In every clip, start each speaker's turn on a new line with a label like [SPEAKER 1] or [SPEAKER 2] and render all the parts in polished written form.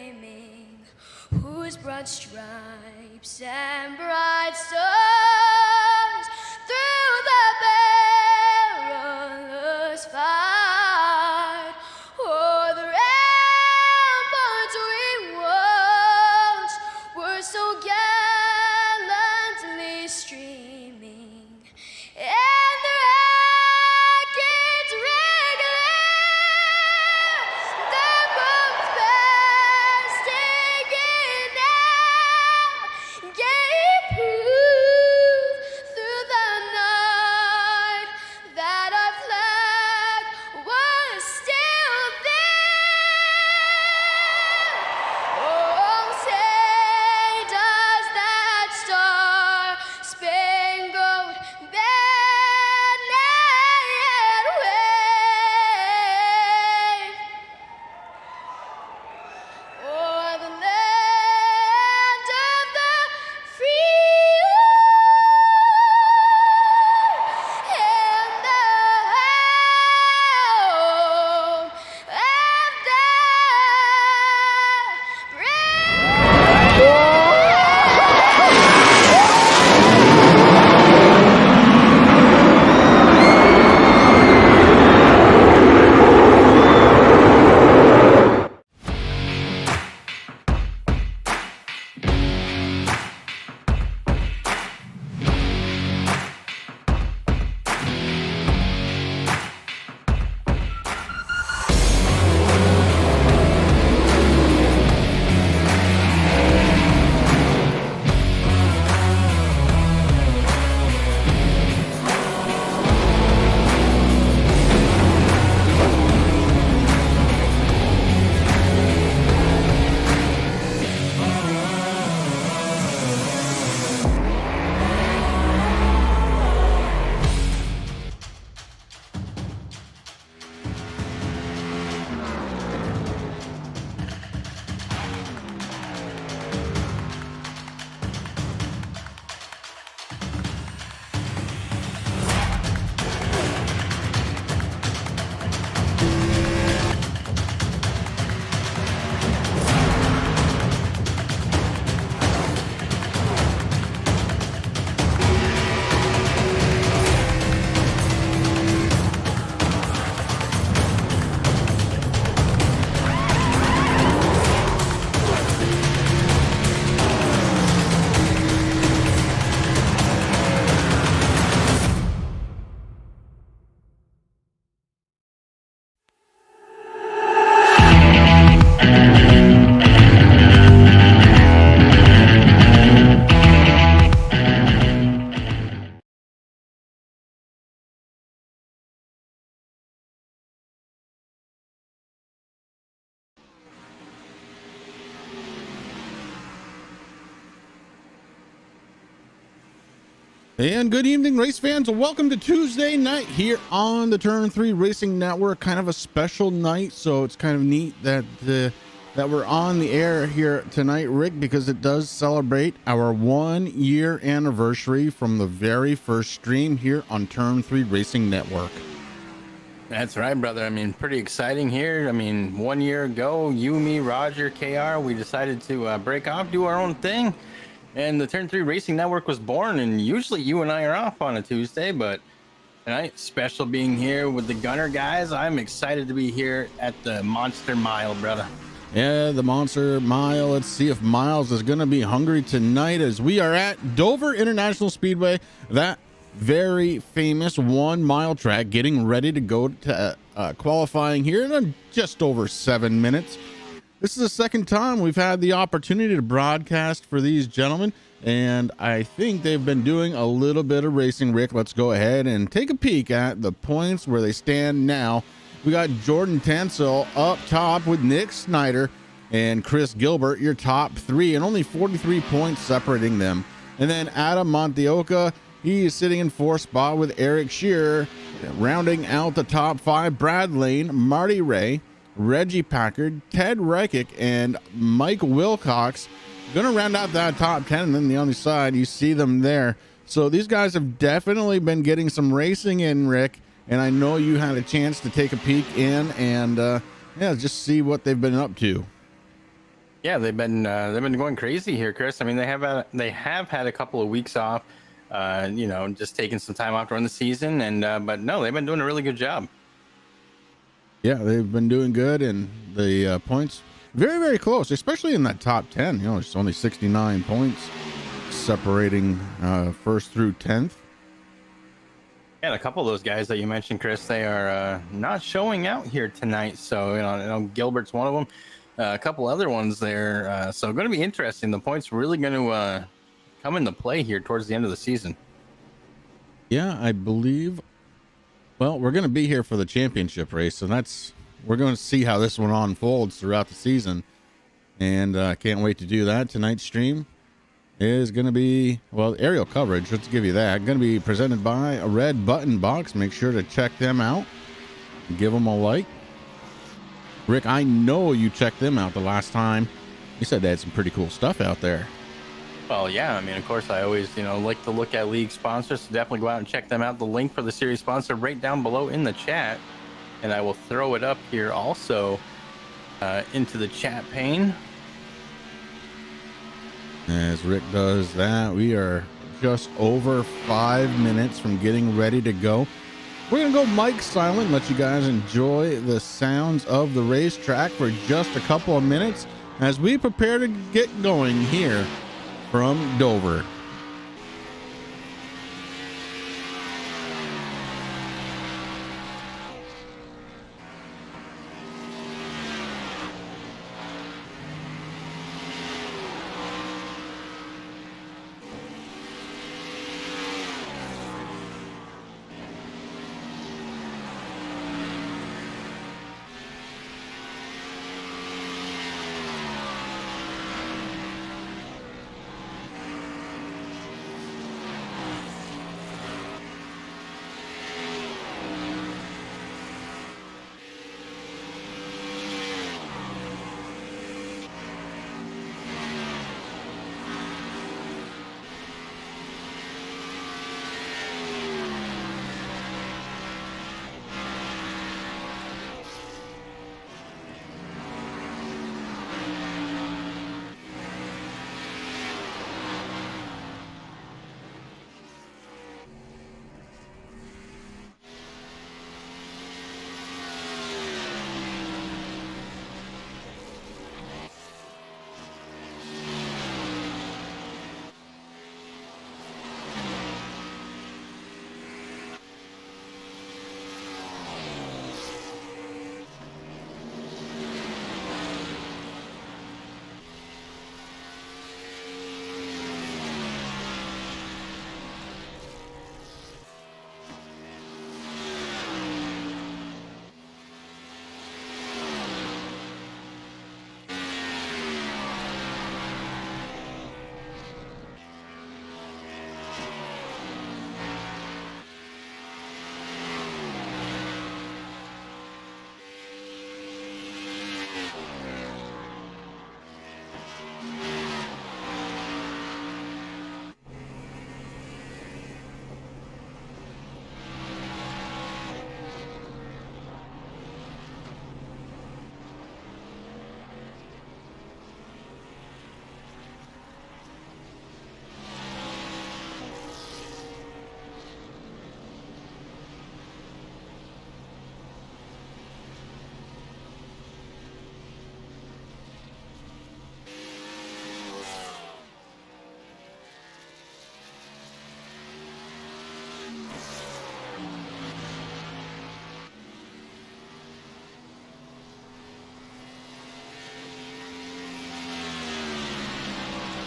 [SPEAKER 1] flaming, whose broad stripes and bright stars through the perilous fight o'er the ramparts we watched were so gallantly streaming, and the rackets regular, the bombs bursting in air, gave proof through the night that our flag was still there. Oh, say does that star-spangled banner yet wave o'er the land of the free and the home of the brave.
[SPEAKER 2] And good evening, race fans. Welcome to Tuesday night here on the Turn 3 Racing Network. Kind of a special night, so it's kind of neat that that we're on the air here tonight, Rick, because it does celebrate our 1-year anniversary from the very first stream here on Turn 3 Racing Network.
[SPEAKER 3] That's right, brother. I mean, pretty exciting here. I mean, 1 year ago, you, me, Roger, KR, we decided to break off, do our own thing. And the Turn 3 Racing Network was born, and usually you and I are off on a Tuesday, but tonight, special being here with the Gunner guys. I'm excited to be here at the Monster Mile, brother.
[SPEAKER 2] Yeah, the Monster Mile. Let's see if Miles is going to be hungry tonight as we are at Dover International Speedway, that very famous 1 mile track, getting ready to go to qualifying here in just over 7 minutes. This is the second time we've had the opportunity to broadcast for these gentlemen, and I think they've been doing a little bit of racing. Rick, let's go ahead and take a peek at the points where they stand now. We got Jordan Tansel up top with Nick Snyder and Chris Gilbert, your top 3, and only 43 points separating them. And then Adam Montioka, he is sitting in 4th spot with Eric Shearer, rounding out the top 5. Brad Lane, Marty Ray, Reggie Packard, Ted Reichick, and Mike Wilcox gonna round out that top 10. And then the other side, you see them there. So these guys have definitely been getting some racing in, Rick, and I know you had a chance to take a peek in and yeah, just see what they've been up to.
[SPEAKER 3] Yeah, they've been going crazy here, Chris. I mean, they have had a couple of weeks off, just taking some time off during the season, and but no, they've been doing a really good job.
[SPEAKER 2] Yeah, they've been doing good, and the points very, very close, especially in that top 10. It's only 69 points separating first through 10th.
[SPEAKER 3] And a couple of those guys that you mentioned, Chris, they are not showing out here tonight. So Gilbert's one of them. A couple other ones there. So going to be interesting. The points really going to come into play here towards the end of the season.
[SPEAKER 2] Yeah, I believe. Well, we're going to be here for the championship race, so we're going to see how this one unfolds throughout the season, and I can't wait to do that. Tonight's stream is going to be, well, aerial coverage. Let's give you that. Going to be presented by a Red Button Box. Make sure to check them out. Give them a like. Rick, I know you checked them out the last time. You said they had some pretty cool stuff out there.
[SPEAKER 3] Well, yeah. I mean, of course, I always, like to look at league sponsors. So definitely go out and check them out. The link for the series sponsor right down below in the chat. And I will throw it up here also into the chat pane.
[SPEAKER 2] As Rick does that, we are just over 5 minutes from getting ready to go. We're going to go mic silent, let you guys enjoy the sounds of the racetrack for just a couple of minutes as we prepare to get going here from Dover.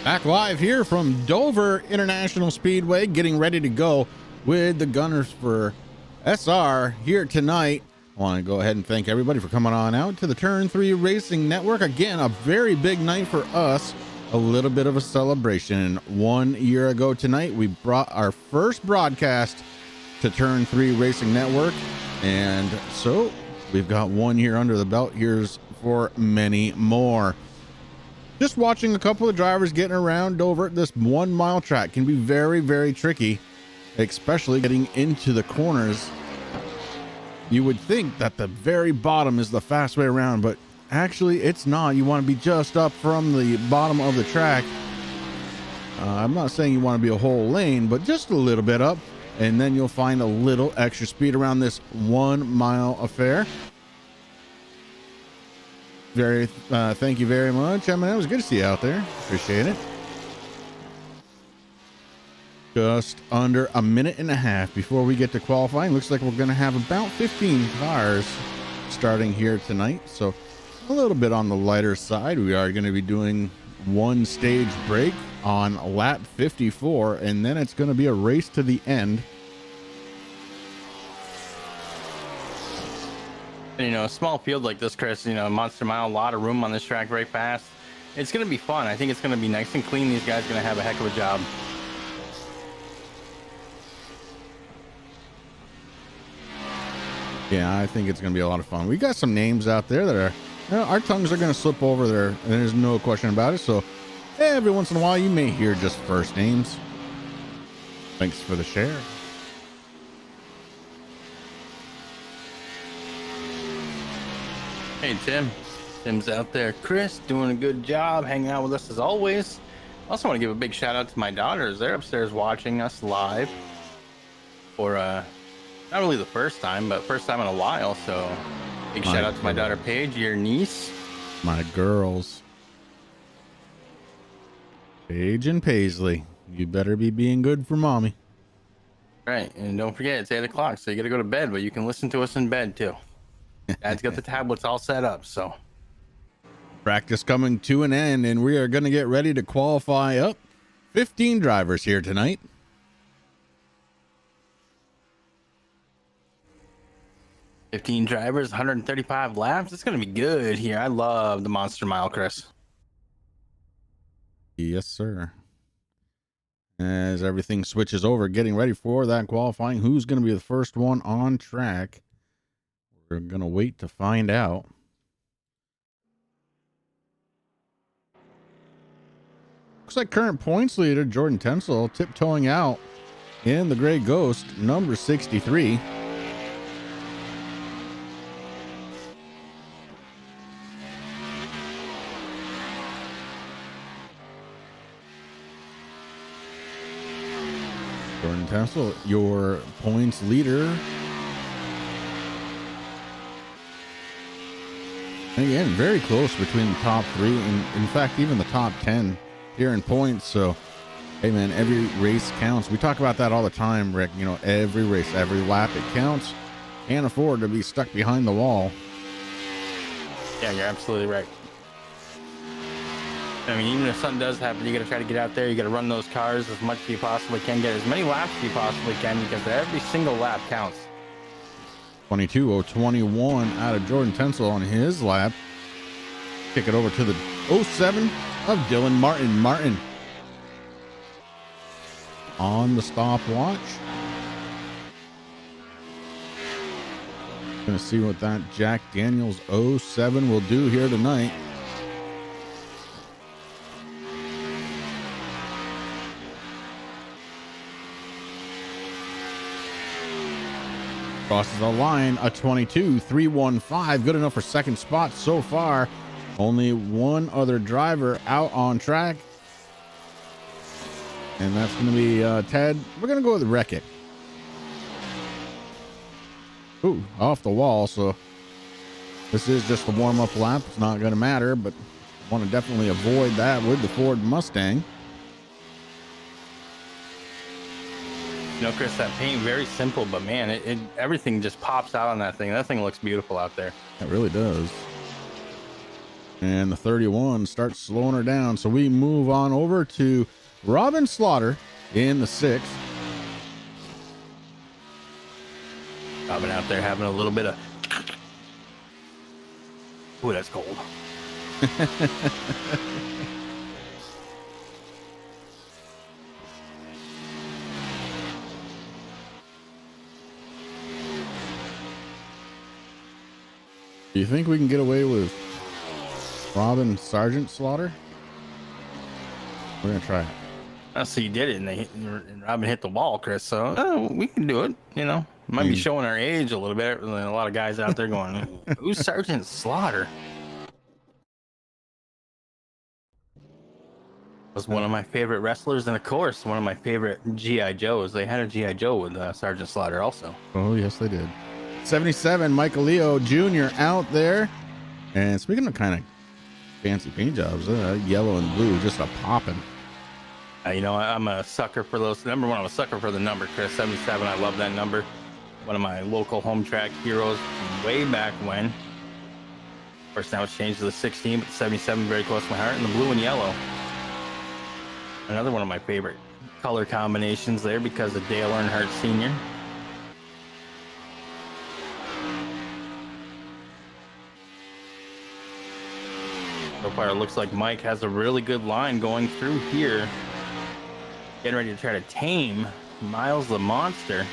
[SPEAKER 2] Back live here from Dover International Speedway, getting ready to go with the GUNR4SR here tonight. I want to go ahead and thank everybody for coming on out to the Turn 3 Racing Network. Again, a very big night for us, a little bit of a celebration. 1 year ago tonight, we brought our first broadcast to Turn 3 Racing Network, and so we've got 1 year under the belt. Here's for many more. Just watching a couple of drivers getting around Dover at this 1 mile track can be very, very tricky, especially getting into the corners. You would think that the very bottom is the fast way around, but Actually, it's not. You want to be just up from the bottom of the track. I'm not saying you want to be a whole lane, but just a little bit up, and then you'll find a little extra speed around this 1 mile affair. Thank you very much, Eminem. It was good to see you out there. Appreciate it. Just under a minute and a half before we get to qualifying. Looks like we're going to have about 15 cars starting here tonight, so a little bit on the lighter side. We are going to be doing one stage break on lap 54, and then it's going to be a race to the end.
[SPEAKER 3] You know, a small field like this, Chris, you know, Monster Mile, a lot of room on this track right fast. It's going to be fun. I think it's going to be nice and clean. These guys are going to have a heck of a job.
[SPEAKER 2] Yeah, I think it's going to be a lot of fun. We got some names out there that are, you know, our tongues are going to slip over there, and there's no question about it. So every once in a while, you may hear just first names. Thanks for the share.
[SPEAKER 3] Hey, Tim. Tim's out there. Chris, doing a good job hanging out with us as always. Also want to give a big shout out to my daughters. They're upstairs watching us live for not really the first time, but first time in a while. So big shout out to my daughter Paige, your niece.
[SPEAKER 2] My girls. Paige and Paisley. You better be being good for mommy.
[SPEAKER 3] Right, and don't forget it's 8 o'clock, so you got to go to bed, but you can listen to us in bed too. Dad's got the tablets all set up, so.
[SPEAKER 2] Practice coming to an end, and we are going to get ready to qualify up. 15 drivers here tonight.
[SPEAKER 3] $15 drivers, 135 laps. It's going to be good here. I love the Monster Mile, Chris.
[SPEAKER 2] Yes, sir. As everything switches over, getting ready for that qualifying. Who's going to be the first one on track? We're going to wait to find out. Looks like current points leader Jordan Tensel tiptoeing out in the Gray Ghost, number 63. Jordan Tensel, your points leader. Again, very close between the top three, and in fact, even the top 10 here in points. So, hey man, every race counts. We talk about that all the time, Rick. You know, every race, every lap, it counts. Can't afford to be stuck behind the wall.
[SPEAKER 3] Yeah, you're absolutely right. I mean, even if something does happen, you got to try to get out there. You got to run those cars as much as you possibly can, get as many laps as you possibly can, because every single lap counts.
[SPEAKER 2] 22:021 out of Jordan Tensel on his lap. Kick it over to the 07 of Dylan Martin. Martin on the stopwatch. Gonna see what that Jack Daniels 07 will do here tonight. Crosses the line, a 22:315, good enough for second spot so far. Only one other driver out on track, and that's going to be Ted. We're going to go with Wreck-It. Ooh, off the wall. So this is just a warm-up lap. It's not going to matter, but I want to definitely avoid that with the Ford Mustang.
[SPEAKER 3] You know, Chris, that paint, very simple, but man, everything just pops out on that thing. That thing looks beautiful out there.
[SPEAKER 2] It really does. And the 31 starts slowing her down. So we move on over to Robin Slaughter in the 6th.
[SPEAKER 3] Robin out there having a little bit of... Ooh, that's cold.
[SPEAKER 2] Do you think we can get away with Robin Sergeant Slaughter? We're gonna try it.
[SPEAKER 3] So you did it, and Robin hit the wall, Chris. So we can do it. You know, might be showing our age a little bit. And a lot of guys out there going, "Who's Sergeant Slaughter?" Was one of my favorite wrestlers, and of course, one of my favorite GI Joes. They had a GI Joe with Sergeant Slaughter also.
[SPEAKER 2] Oh, yes, they did. 77, Michael Leo Jr. out there. And speaking of kind of fancy paint jobs, yellow and blue just a popping.
[SPEAKER 3] You know, I'm a sucker for those. Number one, I'm a sucker for the number, Chris. 77, I love that number. One of my local home track heroes from way back when. Of course, now it's changed to the 16, but 77 very close to my heart, and the blue and yellow. Another one of my favorite color combinations there because of Dale Earnhardt Sr. So far, it looks like Mike has a really good line going through here. Getting ready to try to tame Miles the Monster.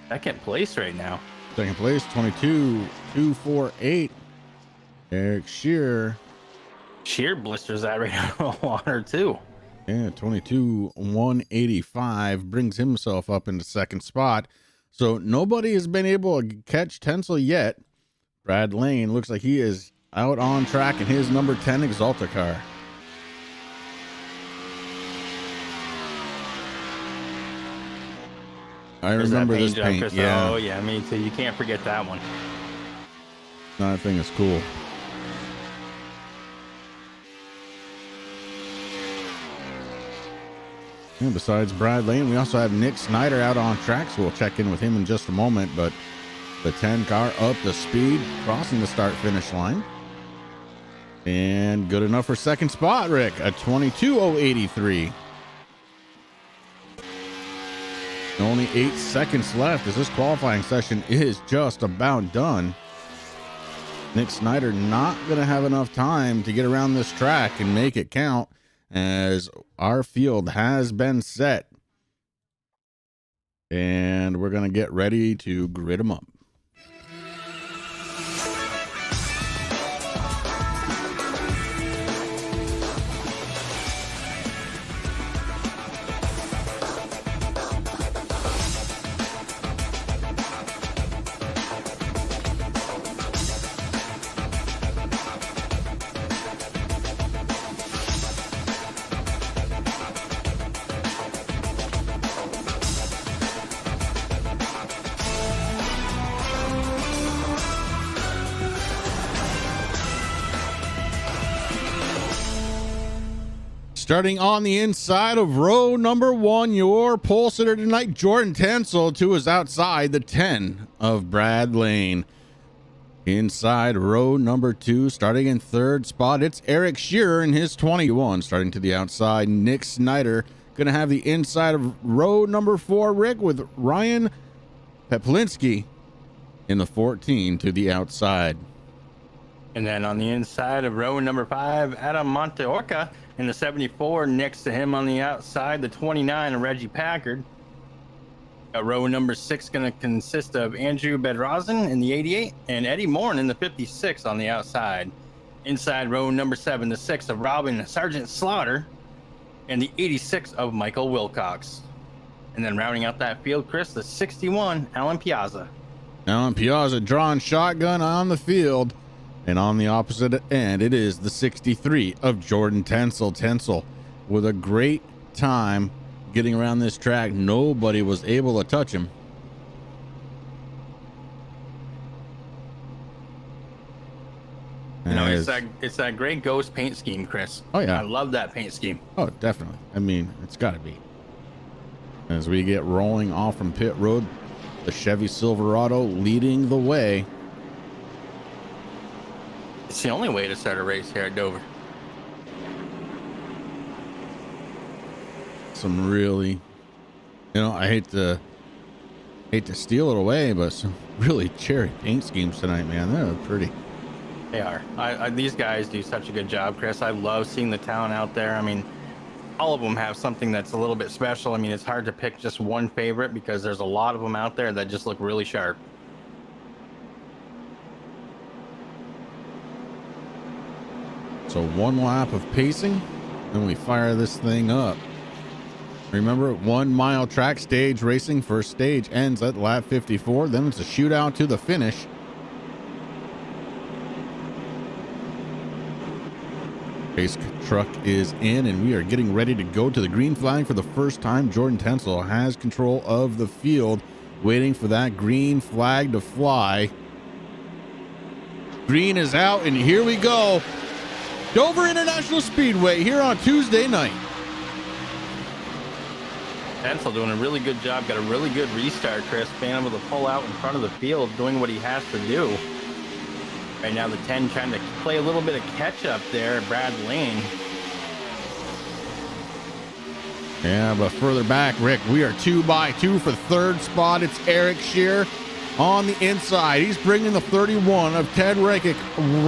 [SPEAKER 3] Second place right now.
[SPEAKER 2] Second place, 22,248. Eric Shearer.
[SPEAKER 3] Sheer blisters that right out of the water too.
[SPEAKER 2] Yeah, 22,185 brings himself up into second spot. So nobody has been able to catch Tencel yet. Brad Lane looks like he is out on track in his number 10 Exalta car. I remember this paint.
[SPEAKER 3] Chris.
[SPEAKER 2] Yeah.
[SPEAKER 3] Oh yeah, me too. You can't forget that one.
[SPEAKER 2] That thing is cool. And besides Brad Lane, we also have Nick Snyder out on track, so we'll check in with him in just a moment. But the 10 car up to speed, crossing the start-finish line. And good enough for second spot, Rick, at 22,083. Only 8 seconds left as this qualifying session is just about done. Nick Snyder not going to have enough time to get around this track and make it count, as our field has been set. And we're going to get ready to grid them up. Starting on the inside of row number 1, your pole sitter tonight, Jordan Tencel, to his outside, the 10 of Brad Lane. Inside row number 2, starting in third spot, it's Eric Shearer in his 21. Starting to the outside, Nick Snyder. Going to have the inside of row number 4, Rick, with Ryan Peplinski in the 14 to the outside.
[SPEAKER 3] And then on the inside of row number 5, Adam Monteorca in the 74. Next to him on the outside, the 29 of Reggie Packard. Row number 6 going to consist of Andrew Bedrazin in the 88 and Eddie Morn in the 56 on the outside. Inside row number 7, the 6 of Robin Sergeant Slaughter and the 86 of Michael Wilcox. And then rounding out that field, Chris, the 61, Alan Piazza.
[SPEAKER 2] Alan Piazza drawing shotgun on the field. And on the opposite end, it is the 63 of Jordan Tencel. Tencel with a great time getting around this track. Nobody was able to touch him.
[SPEAKER 3] You know, it's that great ghost paint scheme, Chris.
[SPEAKER 2] Oh, yeah.
[SPEAKER 3] I love that paint scheme.
[SPEAKER 2] Oh, definitely. I mean, it's got to be. As we get rolling off from pit road, the Chevy Silverado leading the way.
[SPEAKER 3] It's the only way to start a race here at Dover.
[SPEAKER 2] Some really, I hate to steal it away, but some really cherry paint schemes tonight, man. They're pretty.
[SPEAKER 3] They are. These guys do such a good job, Chris. I love seeing the town out there. I mean, all of them have something that's a little bit special. I mean, it's hard to pick just one favorite because there's a lot of them out there that just look really sharp.
[SPEAKER 2] So one lap of pacing, and we fire this thing up. Remember, 1 mile track stage racing. First stage ends at lap 54. Then it's a shootout to the finish. Race truck is in, and we are getting ready to go to the green flag for the first time. Jordan Tensel has control of the field, waiting for that green flag to fly. Green is out, and here we go. Dover International Speedway here on Tuesday night.
[SPEAKER 3] Tensel doing a really good job. Got a really good restart, Chris. Being able to pull out in front of the field, doing what he has to do. Right now, the 10 trying to play a little bit of catch up there. Brad Lane.
[SPEAKER 2] Yeah, but further back, Rick, we are 2 by 2 for third spot. It's Eric Shear on the inside. He's bringing the 31 of Ted Rakic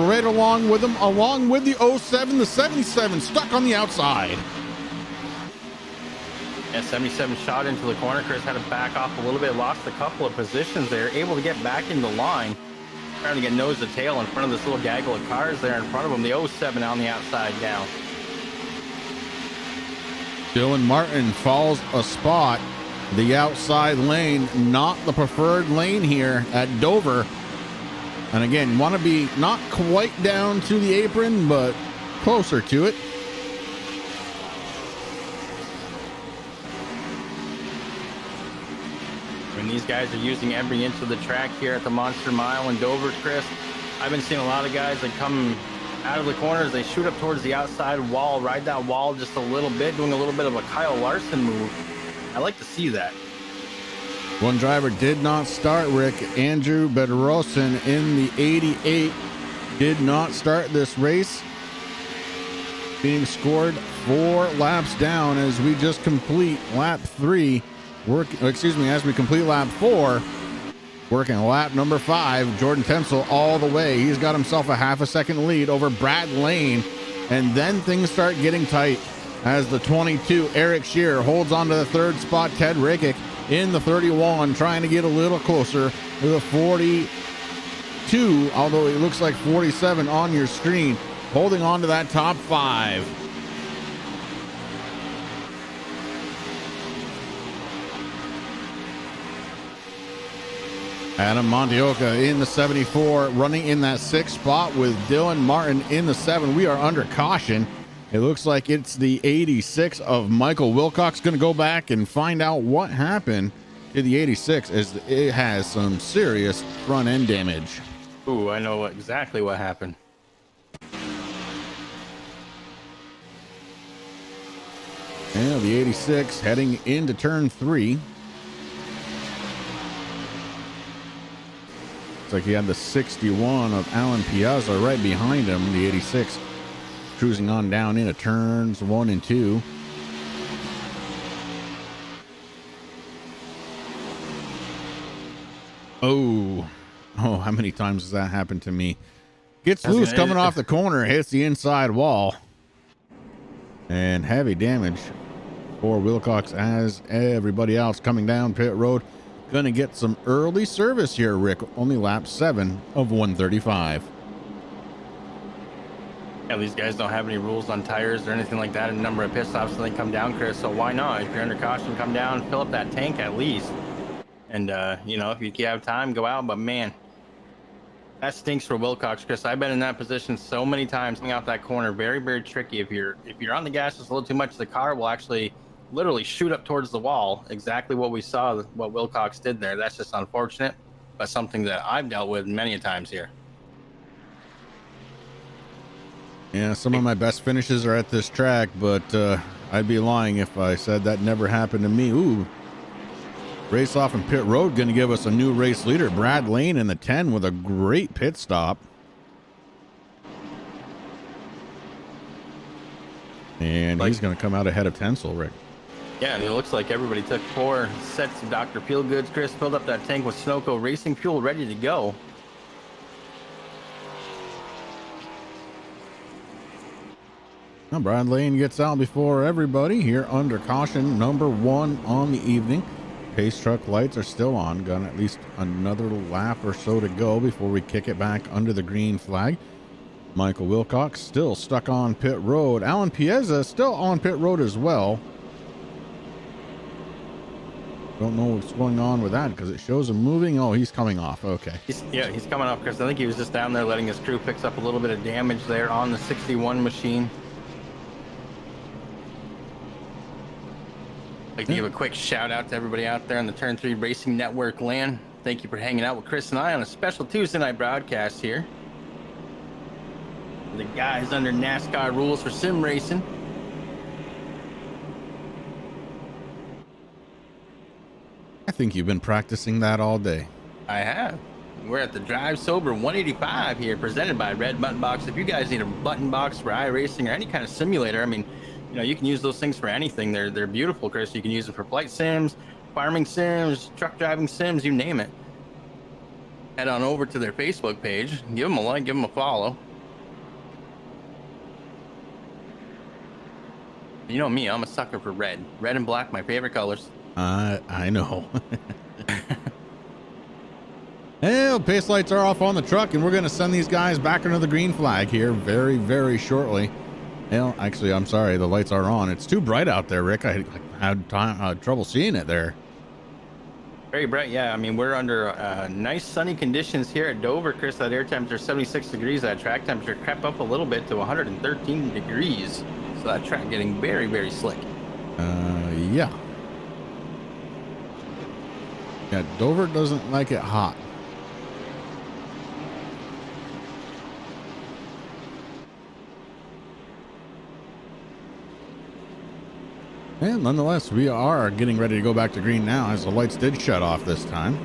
[SPEAKER 2] right along with him, along with the 07, the 77 stuck on the outside.
[SPEAKER 3] Yeah, 77 shot into the corner. Chris had to back off a little bit, lost a couple of positions there, able to get back in the line. Trying to get nose to tail in front of this little gaggle of cars there in front of him. The 07 on the outside down.
[SPEAKER 2] Dylan Martin falls a spot. The outside lane, not the preferred lane here at Dover. And again, want to be not quite down to the apron, but closer to it.
[SPEAKER 3] And these guys are using every inch of the track here at the Monster Mile in Dover, Chris. I've been seeing a lot of guys that come out of the corners, they shoot up towards the outside wall, ride that wall just a little bit, doing a little bit of a Kyle Larson move. I like to see that.
[SPEAKER 2] One driver did not start, Rick. Andrew Bedrosin in the 88 did not start this race. Being scored 4 laps down as we just complete lap 3. As we complete lap 4, working lap number 5. Jordan Tensel all the way. He's got himself a half a second lead over Brad Lane, and then things start getting tight as the 22 Eric Shear holds on to the third spot. Ted Rakic in the 31 trying to get a little closer to the 42, although it looks like 47 on your screen, holding on to that top 5. Adam Montioka in the 74, running in that 6th spot with Dylan Martin in the 7. We are under caution. It looks like it's the 86 of Michael Wilcox. Going to go back and find out what happened to the 86, as it has some serious front end damage.
[SPEAKER 3] Ooh, I know exactly what happened.
[SPEAKER 2] And the 86 heading into turn 3. Like he had the 61 of Alan Piazza right behind him. The 86 cruising on down into turns 1 and 2. Oh, how many times has that happened to me? Gets loose coming off the corner, hits the inside wall, and heavy damage for Wilcox as everybody else coming down pit road. Going to get some early service here, Rick. Only lap 7 of 135.
[SPEAKER 3] Yeah, these guys don't have any rules on tires or anything like that, and number of pit stops when they come down, Chris. So why not? If you're under caution, come down, fill up that tank at least. And, if you have time, go out. But, man, that stinks for Wilcox, Chris. I've been in that position so many times coming out that corner. Very, very tricky. If you're on the gas just a little too much, the car will actually literally shoot up towards the wall. Exactly what we saw, what Wilcox did there. That's just unfortunate, but something that I've dealt with many times here.
[SPEAKER 2] Yeah, some of my best finishes are at this track, but I'd be lying if I said that never happened to me. Ooh, race off in pit road, going to give us a new race leader. Brad Lane in the 10 with a great pit stop. And he's going to come out ahead of Tensel, Rick.
[SPEAKER 3] Yeah, and it looks like everybody took 4 sets of Dr. Feelgoods. Chris filled up that tank with Sunoco Racing Fuel, ready to go.
[SPEAKER 2] Now Brad Lane gets out before everybody here under caution number 1 on the evening. Pace truck lights are still on. Got at least another lap or so to go before we kick it back under the green flag. Michael Wilcox still stuck on pit road. Alan Piazza still on pit road as well. Don't know what's going on with that because it shows him moving. Oh, he's coming off. Okay.
[SPEAKER 3] He's coming off, Chris. I think he was just down there letting his crew picks up a little bit of damage there on the 61 machine. Like to give a quick shout out to everybody out there on the Turn 3 Racing Network land. Thank you for hanging out with Chris and I on a special Tuesday night broadcast here. The guys under NASCAR rules for sim racing.
[SPEAKER 2] I think you've been practicing that all day.
[SPEAKER 3] I have. We're at the Drive Sober 185 here, presented by Red Button Box. If you guys need a button box for iRacing or any kind of simulator, I mean, you know, you can use those things for anything. They're beautiful, Chris. You can use it for flight sims, farming sims, truck driving sims, you name it. Head on over to their Facebook page, give them a like, give them a follow. You know me, I'm a sucker for red. Red and black, my favorite colors.
[SPEAKER 2] I know. Well, pace lights are off on the truck, and we're going to send these guys back under the green flag here very, very shortly. Well, actually, I'm sorry, the lights are on. It's too bright out there, Rick. I had trouble seeing it there.
[SPEAKER 3] Very bright, yeah. I mean, we're under nice sunny conditions here at Dover, Chris. That air temperature is 76 degrees. That track temperature crept up a little bit to 113 degrees. So that track getting very, very slick.
[SPEAKER 2] Yeah. Yeah, Dover doesn't like it hot. And nonetheless, we are getting ready to go back to green now as the lights did shut off this time.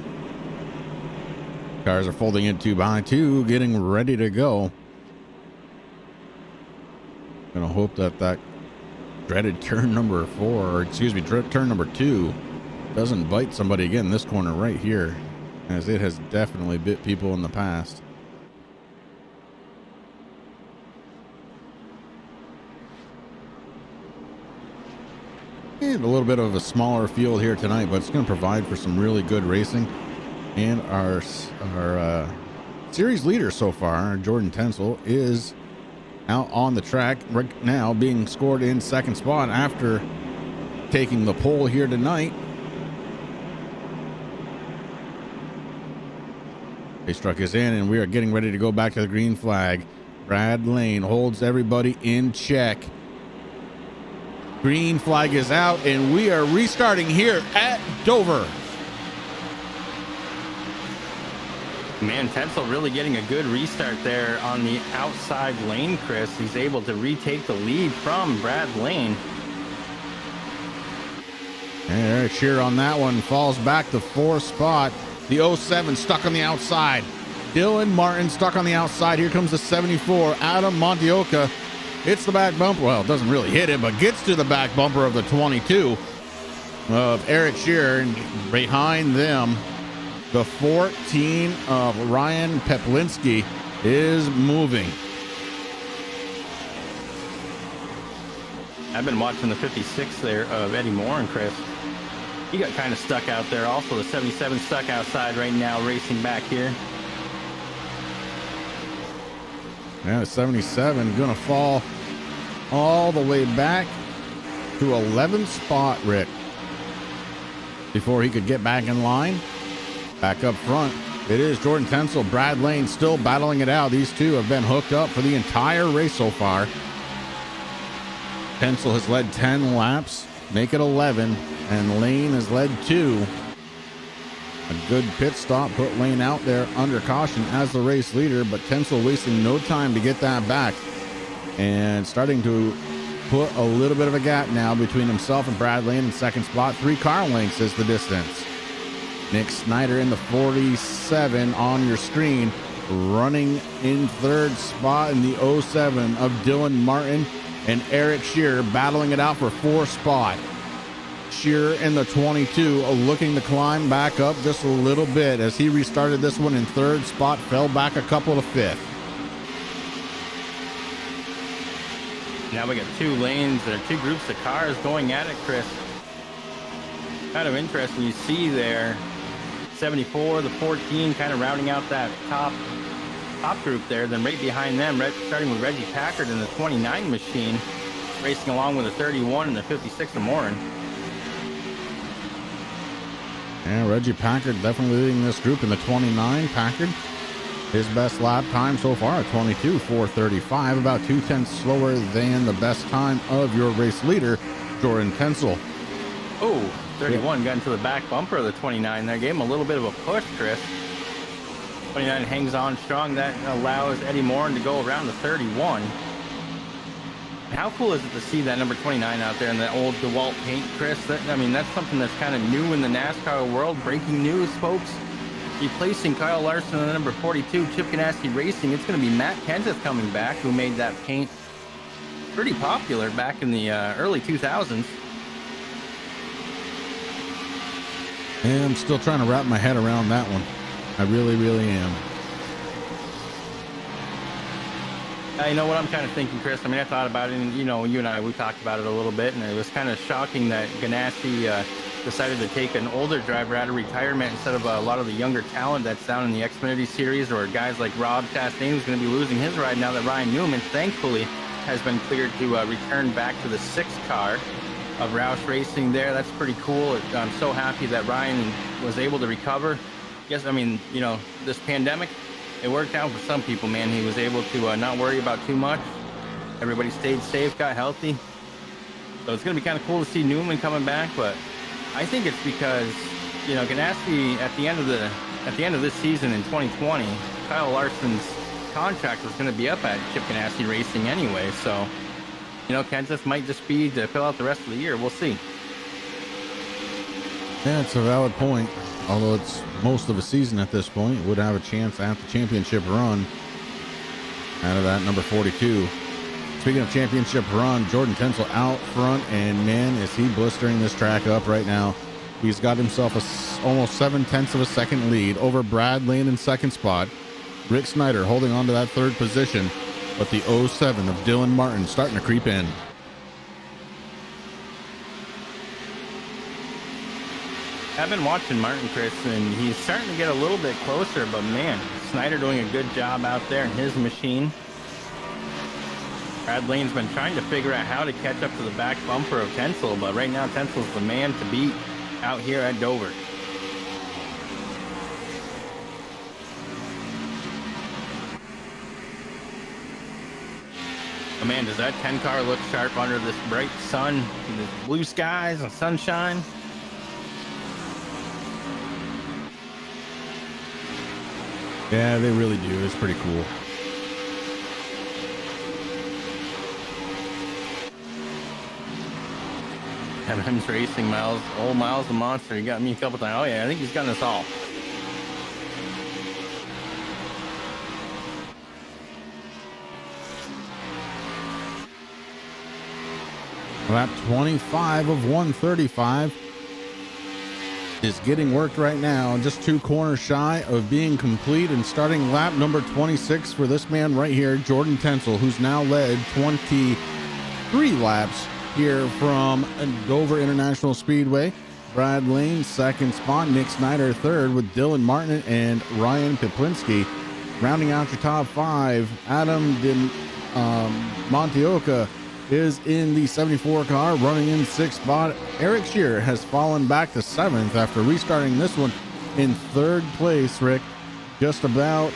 [SPEAKER 2] Cars are folding in 2 by 2, getting ready to go. Gonna hope that that dreaded turn number 4, or excuse me, turn number 2 doesn't bite somebody again. This corner right here, as it has definitely bit people in the past. And a little bit of a smaller field here tonight, but it's going to provide for some really good racing. And our series leader so far, Jordan Tensel, is out on the track right now, being scored in second spot after taking the pole here tonight. Race truck is in, and we are getting ready to go back to the green flag. Brad Lane holds everybody in check. Green flag is out, and we are restarting here at Dover.
[SPEAKER 3] Man, Tensel really getting a good restart there on the outside lane, Chris. He's able to retake the lead from Brad Lane.
[SPEAKER 2] And Eric Shearer on that one falls back to 4th spot. The 07 stuck on the outside. Dylan Martin stuck on the outside. Here comes the 74, Adam Montioka. Hits the back bumper. Well, it doesn't really hit it, but gets to the back bumper of the 22 of Eric Shearer. And behind them, the 14 of Ryan Peplinski is moving.
[SPEAKER 3] I've been watching the 56 there of Eddie Moore and Chris. He got kind of stuck out there. Also, the 77 stuck outside right now, racing back here.
[SPEAKER 2] Yeah, the 77 going to fall all the way back to 11th spot, Rick, before he could get back in line. Back up front, it is Jordan Tensel, Brad Lane still battling it out. These two have been hooked up for the entire race so far. Tensel has led 10 laps, make it 11, and Lane has led 2. A good pit stop put Lane out there under caution as the race leader, but Tensel wasting no time to get that back and starting to put a little bit of a gap now between himself and Brad Lane in second spot. 3 car lengths is the distance. Nick Snyder in the 47 on your screen, running in 3rd spot in the 07 of Dylan Martin and Eric Shearer battling it out for 4th spot. Shearer in the 22 looking to climb back up just a little bit as he restarted this one in 3rd spot, fell back a couple to 5th.
[SPEAKER 3] Now we got 2 lanes or 2 groups of cars going at it, Chris. Kind of interesting. You see there 74, the 14 kind of rounding out that top group there. Then right behind them, starting with Reggie Packard in the 29 machine, racing along with the 31 and the 56 of Morin.
[SPEAKER 2] Yeah, Reggie Packard definitely leading this group in the 29. Packard, his best lap time so far, 22:4:35, about 2/10 slower than the best time of your race leader, Jordan Tensel.
[SPEAKER 3] Oh, 31 got into the back bumper of the 29 there. Gave him a little bit of a push, Chris. 29 hangs on strong. That allows Eddie Morin to go around the 31. How cool is it to see that number 29 out there in the old DeWalt paint, Chris? I mean, that's something that's kind of new in the NASCAR world. Breaking news, folks. Replacing Kyle Larson in the number 42, Chip Ganassi Racing. It's going to be Matt Kenseth coming back, who made that paint pretty popular back in the early 2000s.
[SPEAKER 2] And I'm still trying to wrap my head around that one. I really, really am.
[SPEAKER 3] You know what I'm kind of thinking, Chris? I mean, I thought about it, and you know, you and I, we talked about it a little bit, and it was kind of shocking that Ganassi decided to take an older driver out of retirement instead of a lot of the younger talent that's down in the Xfinity Series, or guys like Rob Chastain, who's going to be losing his ride now that Ryan Newman, thankfully, has been cleared to return back to the 6th car of Roush Racing there. That's pretty cool. I'm so happy that Ryan was able to recover. Yes, I mean, you know, this pandemic, it worked out for some people, man. He was able to not worry about too much. Everybody stayed safe, got healthy. So it's going to be kind of cool to see Newman coming back, but I think it's because, you know, Ganassi at the end of this season in 2020, Kyle Larson's contract was going to be up at Chip Ganassi Racing anyway. So, you know, Kenseth might just be to fill out the rest of the year. We'll see.
[SPEAKER 2] Yeah, it's a valid point. Although it's most of a season at this point, would have a chance at the championship run out of that number 42. Speaking of championship run, Jordan Tensel out front, and man, is he blistering this track up right now. He's got himself almost 0.7 of a second lead over Brad Lane in second spot. Rick Snyder holding on to that third position, but the 07 of Dylan Martin starting to creep in.
[SPEAKER 3] I've been watching Martin, Chris, and he's starting to get a little bit closer, but man, Snyder doing a good job out there in his machine. Brad Lane's been trying to figure out how to catch up to the back bumper of Tensel, but right now Tensel's the man to beat out here at Dover. Oh man, does that 10 car look sharp under this bright sun, the blue skies and sunshine?
[SPEAKER 2] Yeah, they really do. It's pretty cool.
[SPEAKER 3] M&M's Racing, old Miles the Monster. He got me a couple times. Oh yeah, I think he's gotten us all.
[SPEAKER 2] Lap 25 of 135 is getting worked right now. Just 2 corners shy of being complete, and starting lap number 26 for this man right here, Jordan Tensel, who's now led 23 laps here from Dover International Speedway. Brad Lane second spot, Nick Snyder third, with Dylan Martin and Ryan Piplinski rounding out your top 5. Adam Montioka is in the 74 car, running in 6th spot. Eric Shearer has fallen back to 7th after restarting this one in 3rd place, Rick, just about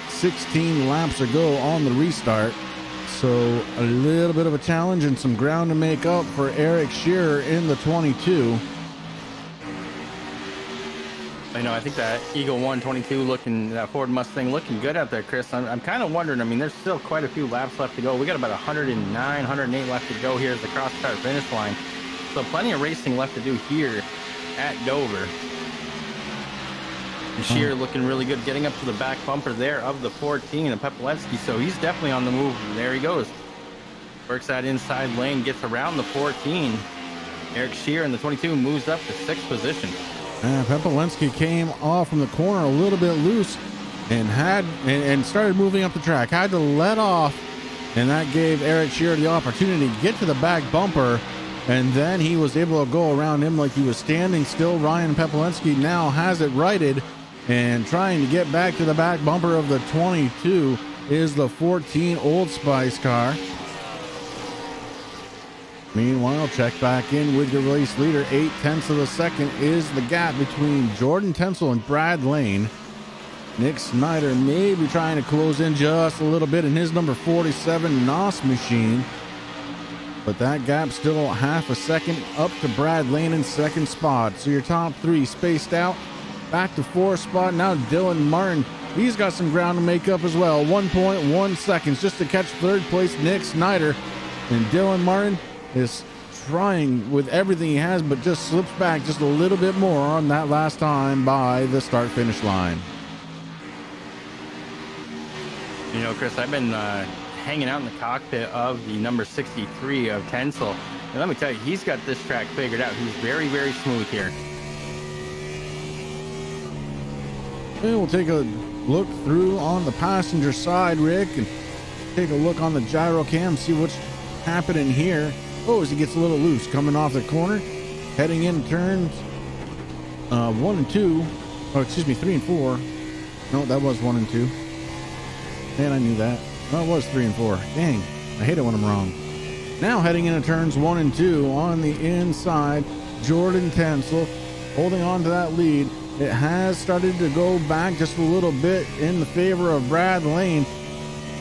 [SPEAKER 2] 16 laps ago on the restart. So a little bit of a challenge and some ground to make up for Eric Shearer in the 22.
[SPEAKER 3] I know, I think that Eagle 122 looking, that Ford Mustang looking good out there, Chris. I'm kind of wondering, I mean, there's still quite a few laps left to go. We got about 109, 108 left to go here as the cross-start finish line. So plenty of racing left to do here at Dover. And Shearer looking really good, getting up to the back bumper there of the 14 of Pepelevsky. So he's definitely on the move. There he goes. Works that inside lane, gets around the 14. Eric Shearer in the 22 moves up to 6th position.
[SPEAKER 2] Pepelensky came off from the corner a little bit loose and started moving up the track. Had to let off, and that gave Eric Shearer the opportunity to get to the back bumper, and then he was able to go around him like he was standing still. Ryan Pepelensky now has it righted and trying to get back to the back bumper of the 22 is the 14 Old Spice car. Meanwhile, check back in with your race leader. 0.8 of a second is the gap between Jordan Tensel and Brad Lane. Nick Snyder may be trying to close in just a little bit in his number 47 NOS machine. but that gap still half a second up to Brad Lane in second spot. So your top three spaced out. Back to fourth spot. Now Dylan Martin. He's got some ground to make up as well. 1.1 seconds just to catch third place Nick Snyder. And Dylan Martin is trying with everything he has, but just slips back just a little bit more on that last time by the start finish line.
[SPEAKER 3] You know, Chris, I've been hanging out in the cockpit of the number 63 of Tensel. And let me tell you, he's got this track figured out. He's very, very smooth here.
[SPEAKER 2] And we'll take a look through on the passenger side, Rick, and take a look on the gyro cam, see what's happening here. Oh, as he gets a little loose coming off the corner, heading in turns 1 and 2. Oh, excuse me, 3 and 4. No, that was 1 and 2. Man, I knew that. No, it was 3 and 4. Dang, I hate it when I'm wrong. Now heading into turns 1 and 2 on the inside, Jordan Tensel holding on to that lead. It has started to go back just a little bit in the favor of Brad Lane.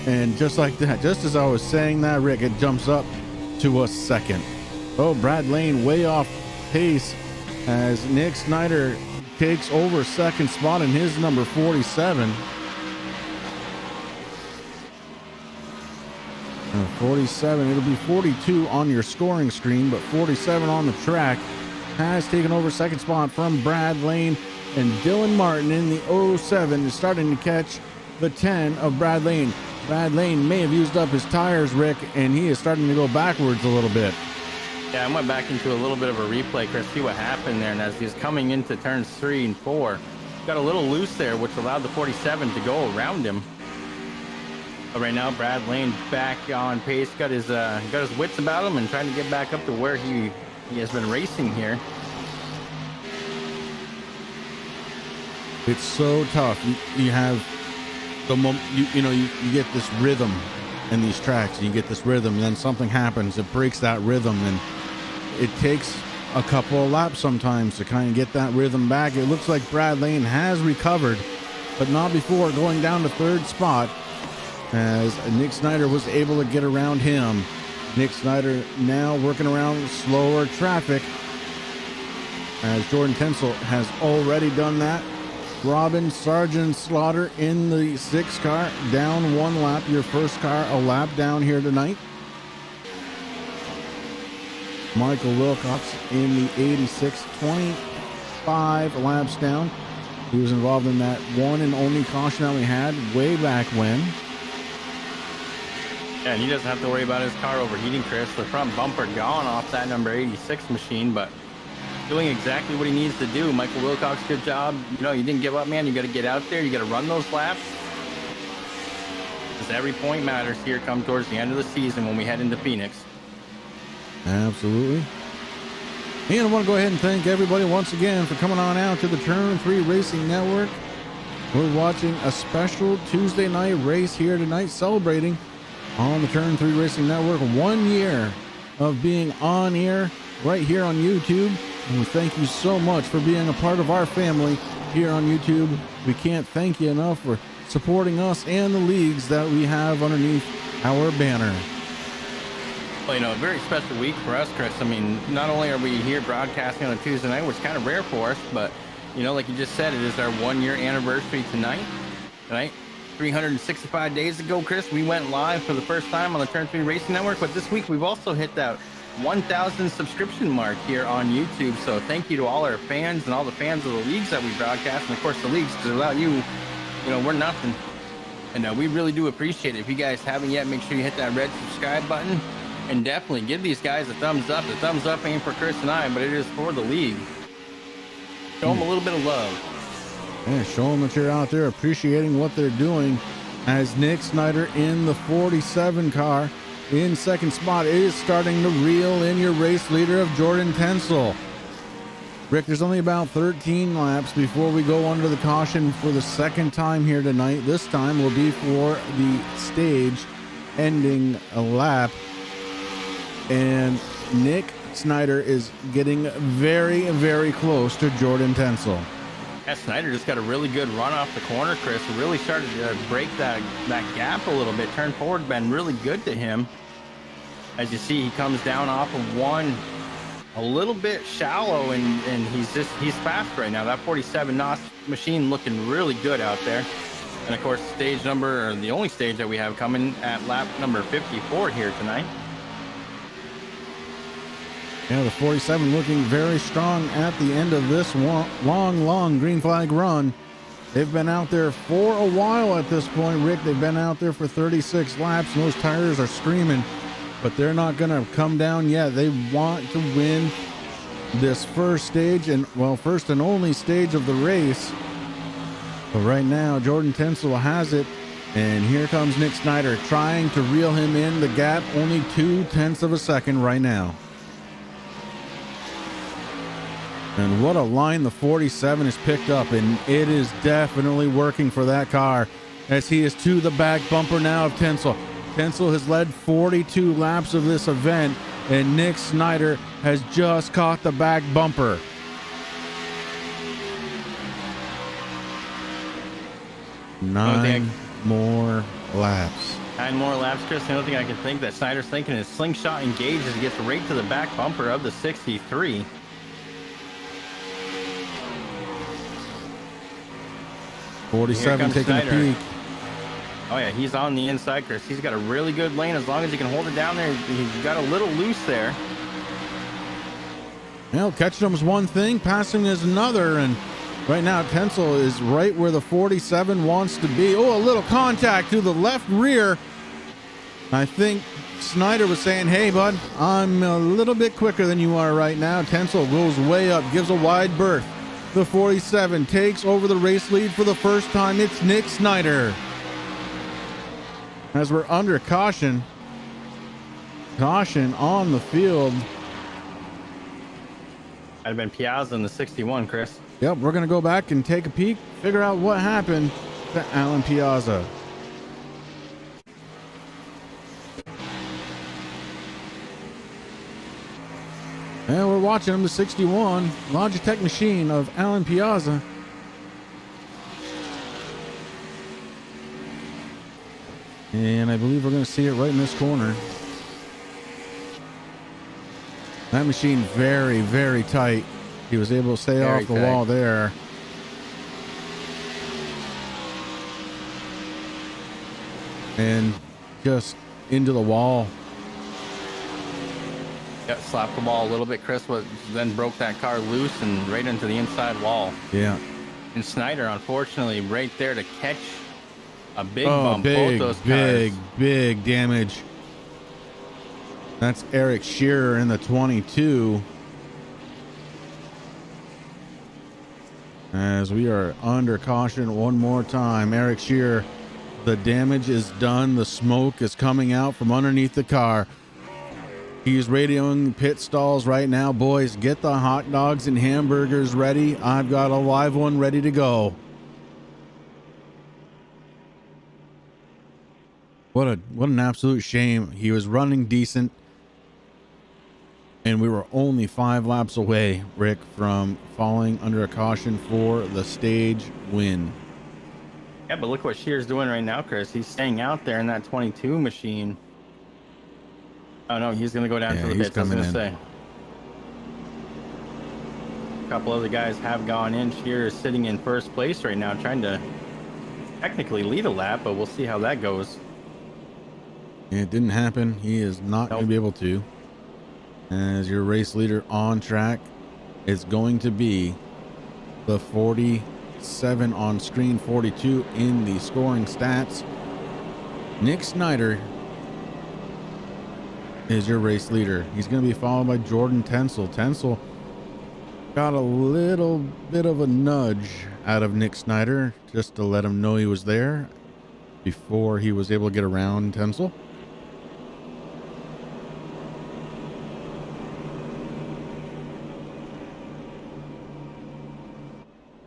[SPEAKER 2] And just like that, just as I was saying that, Rick, it jumps up to a second. Oh, Brad Lane way off pace as Nick Snyder takes over second spot in his number 47. 47, it'll be 42 on your scoring screen, but 47 on the track. Has taken over second spot from Brad Lane, and Dylan Martin in the 07 is starting to catch the 10 of Brad Lane. Brad Lane may have used up his tires, Rick, and he is starting to go backwards a little bit.
[SPEAKER 3] Yeah, I went back into a little bit of a replay, Chris, see what happened there. And as he was coming into turns 3 and 4, got a little loose there, which allowed the 47 to go around him. But right now, Brad Lane back on pace, got his wits about him and trying to get back up to where he has been racing here.
[SPEAKER 2] It's so tough. You have the you get this rhythm in these tracks, and you get this rhythm, and then something happens, it breaks that rhythm, and it takes a couple of laps sometimes to kind of get that rhythm back. It looks like Brad Lane has recovered, but not before going down to third spot, as Nick Snyder was able to get around him. Nick Snyder now working around slower traffic, as Jordan Tensel has already done that. Robin Sargent Slaughter in the 6 car, down 1 lap. Your first car a lap down here tonight. Michael Wilcox in the 86, 25 laps down. He was involved in that one and only caution that we had way back when.
[SPEAKER 3] Yeah, and he doesn't have to worry about his car overheating, Chris. The front bumper gone off that number 86 machine, but doing exactly what he needs to do. Michael Wilcox, good job. You know, you didn't give up, man. You got to get out there. You got to run those laps. Because every point matters here come towards the end of the season when we head into Phoenix.
[SPEAKER 2] Absolutely. And I want to go ahead and thank everybody once again for coming on out to the Turn 3 Racing Network. We're watching a special Tuesday night race here tonight, celebrating on the Turn 3 Racing Network 1 year of being on air right here on YouTube. And we thank you so much for being a part of our family here on YouTube. We can't thank you enough for supporting us and the leagues that we have underneath our banner.
[SPEAKER 3] Well, you know, a very special week for us, Chris. I mean, not only are we here broadcasting on a Tuesday night, which is kind of rare for us, but, you know, like you just said, it is our 1 year anniversary tonight, right? 365 days ago, Chris, we went live for the first time on the Turn 3 Racing Network, but this week we've also hit that 1,000 subscription mark here on YouTube. So thank you to all our fans and all the fans of the leagues that we broadcast, and of course the leagues, because without you, you know, we're nothing. And we really do appreciate it. If you guys haven't yet, make sure you hit that red subscribe button, and definitely give these guys a thumbs up. The thumbs up ain't for Chris and I, but it is for the league. Show them a little bit of love.
[SPEAKER 2] Yeah, show them that you're out there appreciating what they're doing, as Nick Snyder in the 47 car in second spot is starting to reel in your race leader of Jordan Tensel. Rick, there's only about 13 laps before we go under the caution for the second time here tonight. This time will be for the stage ending a lap. And Nick Snyder is getting very, very close to Jordan Tensel.
[SPEAKER 3] Yeah, Snyder just got a really good run off the corner, Chris. Really started to break that gap a little bit. Turn forward, been really good to him. As you see, he comes down off of one a little bit shallow, and he's fast right now. That 47 NOS machine looking really good out there. And of course, stage number, or the only stage that we have coming at lap number 54 here tonight.
[SPEAKER 2] Yeah, the 47 looking very strong at the end of this long green flag run. They've been out there for a while at this point, Rick. They've been out there for 36 laps, and those tires are screaming, but they're not going to come down yet. They want to win this first stage, and well, first and only stage of the race. But right now, Jordan Tensel has it, and here comes Nick Snyder trying to reel him in. The gap only 0.2 of a second right now. And what a line the 47 has picked up, and it is definitely working for that car, as he is to the back bumper now of Tensel. Tensel has led 42 laps of this event, and Nick Snyder has just caught the back bumper. Nine more laps.
[SPEAKER 3] 9 more laps, Chris. The only thing I can think that Snyder's thinking is slingshot engages, gets right to the back bumper of the 63.
[SPEAKER 2] '47 taking
[SPEAKER 3] Snyder.
[SPEAKER 2] a peek.
[SPEAKER 3] Oh yeah, he's on the inside, Chris. He's got a really good lane as long as he can hold it down there. He's got a little loose there.
[SPEAKER 2] Well, catching him is one thing, passing is another, and right now Tensel is right where the 47 wants to be. Oh, a little contact to the left rear. I think Snyder was saying, hey, bud, I'm a little bit quicker than you are right now. Tensel goes way up, gives a wide berth. The 47 takes over the race lead for the first time. It's Nick Snyder. As we're under caution on the field.
[SPEAKER 3] I'd have been Piazza in the 61, Chris.
[SPEAKER 2] Yep, we're going to go back and take a peek, figure out what happened to Alan Piazza. And we're watching him, the 61 Logitech machine of Alan Piazza. And I believe we're going to see it right in this corner. That machine very, very tight. He was able to stay
[SPEAKER 3] Very
[SPEAKER 2] off the
[SPEAKER 3] tight.
[SPEAKER 2] wall there. And just into the wall.
[SPEAKER 3] Yep, slapped the wall a little bit, Chris, but then broke that car loose and right into the inside wall.
[SPEAKER 2] Yeah.
[SPEAKER 3] And Snyder, unfortunately, right there to catch a big
[SPEAKER 2] Oh,
[SPEAKER 3] bump.
[SPEAKER 2] big,
[SPEAKER 3] Both those
[SPEAKER 2] big,
[SPEAKER 3] cars.
[SPEAKER 2] big damage. That's Eric Shearer in the 22. As we are under caution one more time. Eric Shearer, the damage is done. The smoke is coming out from underneath the car. He's radioing pit stalls right now. Boys, get the hot dogs and hamburgers ready. I've got a live one ready to go. What an absolute shame. He was running decent, and we were only 5 laps away, Rick, from falling under a caution for the stage win.
[SPEAKER 3] Yeah, but look what Shear's doing right now, Chris. He's staying out there in that 22 machine. Oh no, he's gonna go down to the
[SPEAKER 2] he's
[SPEAKER 3] pits. I was
[SPEAKER 2] coming
[SPEAKER 3] gonna
[SPEAKER 2] in.
[SPEAKER 3] say. A couple other guys have gone in. Shear is sitting in first place right now, trying to technically lead a lap, but we'll see how that goes.
[SPEAKER 2] It didn't happen. He is not going to be able to. As your race leader on track is going to be the 47 on screen, 42 in the scoring stats. Nick Snyder is your race leader. He's going to be followed by Jordan Tensel. Tensel got a little bit of a nudge out of Nick Snyder just to let him know he was there before he was able to get around Tensel.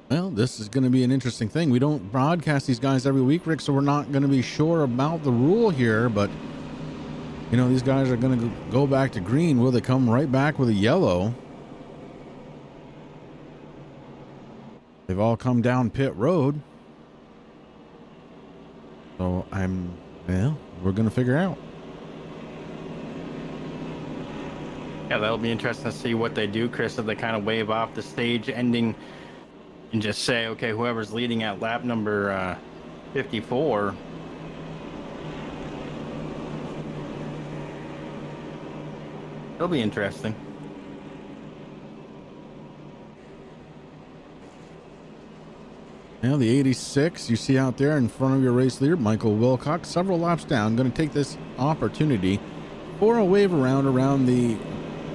[SPEAKER 2] Well, this is going to be an interesting thing. We don't broadcast these guys every week, Rick, so we're not going to be sure about the rule here, but you know, these guys are going to go back to green. Will they come right back with a yellow? They've all come down pit road. So we're going to figure out.
[SPEAKER 3] Yeah, that'll be interesting to see what they do, Chris, if they kind of wave off the stage ending and just say, okay, whoever's leading at lap number 54. It'll be interesting.
[SPEAKER 2] Now the 86 you see out there in front of your race leader, Michael Wilcox, several laps down, going to take this opportunity for a wave around the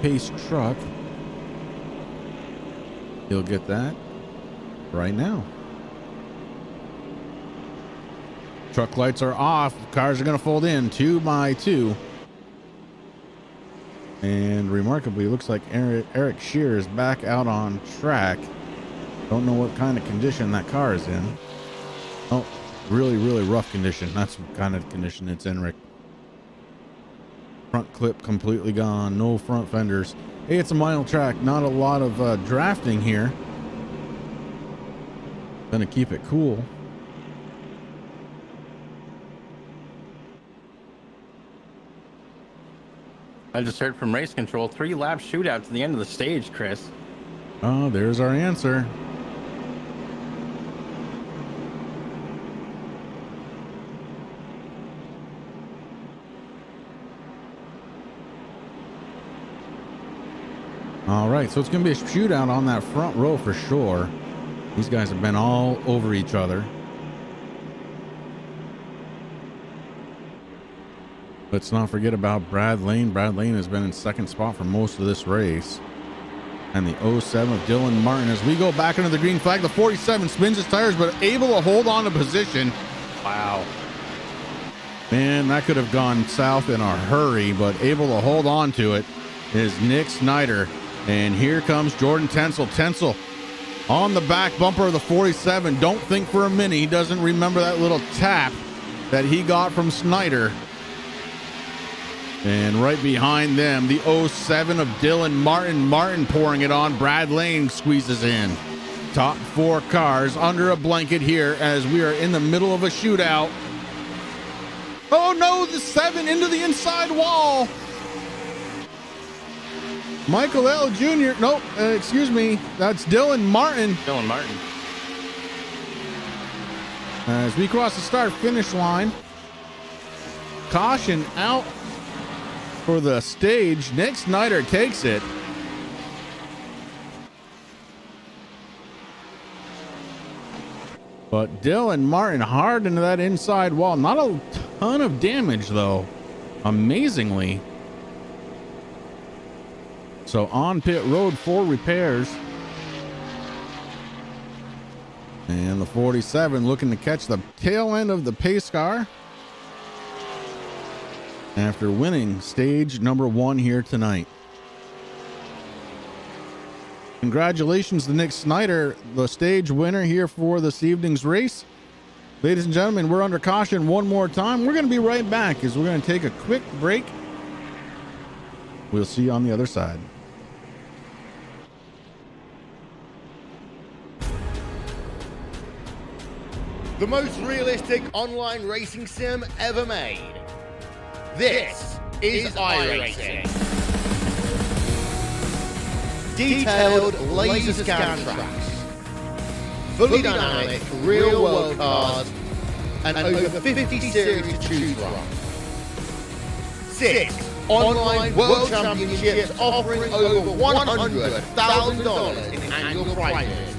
[SPEAKER 2] pace truck. He'll get that right now. Truck lights are off. Cars are going to fold in 2 by 2. And remarkably, it looks like Eric Shear is back out on track. Don't know what kind of condition that car is in. Oh, really, really rough condition. That's what kind of condition it's in, Rick. Front clip completely gone. No front fenders. Hey, it's a mile track. Not a lot of drafting here. Gonna keep it cool.
[SPEAKER 3] I just heard from race control, 3-lap shootout to the end of the stage, Chris.
[SPEAKER 2] Oh, there's our answer. All right, so it's going to be a shootout on that front row for sure. These guys have been all over each other. Let's not forget about Brad Lane. Brad Lane has been in second spot for most of this race. And the 07 of Dylan Martin. As we go back into the green flag, the 47 spins his tires, but able to hold on to position.
[SPEAKER 3] Wow.
[SPEAKER 2] Man, that could have gone south in a hurry, but able to hold on to it is Nick Snyder. And here comes Jordan Tensel. Tensel on the back bumper of the 47. Don't think for a minute he doesn't remember that little tap that he got from Snyder. And right behind them, the 07 of Dylan Martin. Martin pouring it on. Brad Lane squeezes in. Top 4 cars under a blanket here as we are in the middle of a shootout. Oh no, the 7 into the inside wall. Michael L. Jr. Nope, excuse me. That's Dylan Martin.
[SPEAKER 3] Dylan Martin.
[SPEAKER 2] As we cross the start-finish line. Caution out for the stage. Nick Snyder takes it. But Dylan Martin hard into that inside wall. Not a ton of damage, though. Amazingly. So on pit road for repairs. And the 47 looking to catch the tail end of the pace car after winning stage number 1 here tonight. Congratulations to Nick Snyder, the stage winner here for this evening's race. Ladies and gentlemen, we're under caution one more time. We're going to be right back as we're going to take a quick break. We'll see you on the other side.
[SPEAKER 4] The most realistic online racing sim ever made. This is iRacing. Detailed laser scan tracks, fully dynamic real world cars, and over 50 series to choose from. 6 online world championships offering over $100,000 in annual prizes.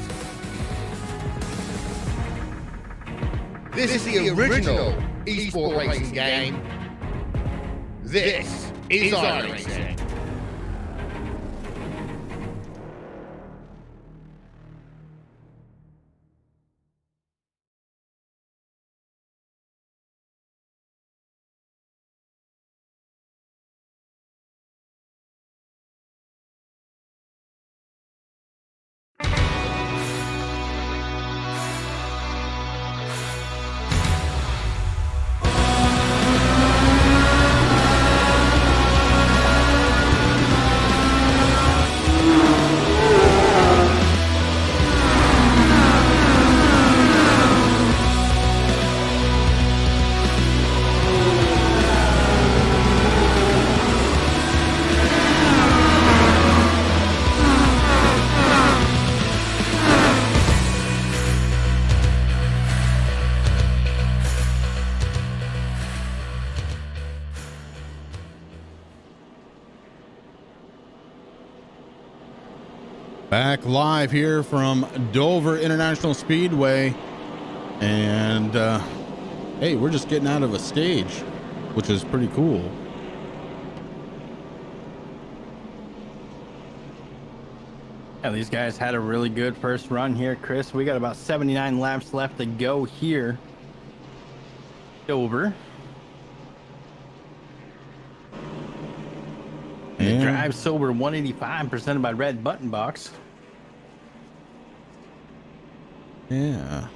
[SPEAKER 4] This is the original eSport racing game. This is iRacing.
[SPEAKER 2] Back live here from Dover International Speedway. And hey, we're just getting out of a stage, which is pretty cool.
[SPEAKER 3] Yeah, these guys had a really good first run here, Chris. We got about 79 laps left to go here. Dover. And the drive sober 185 presented by Red Button Box.
[SPEAKER 2] Yeah.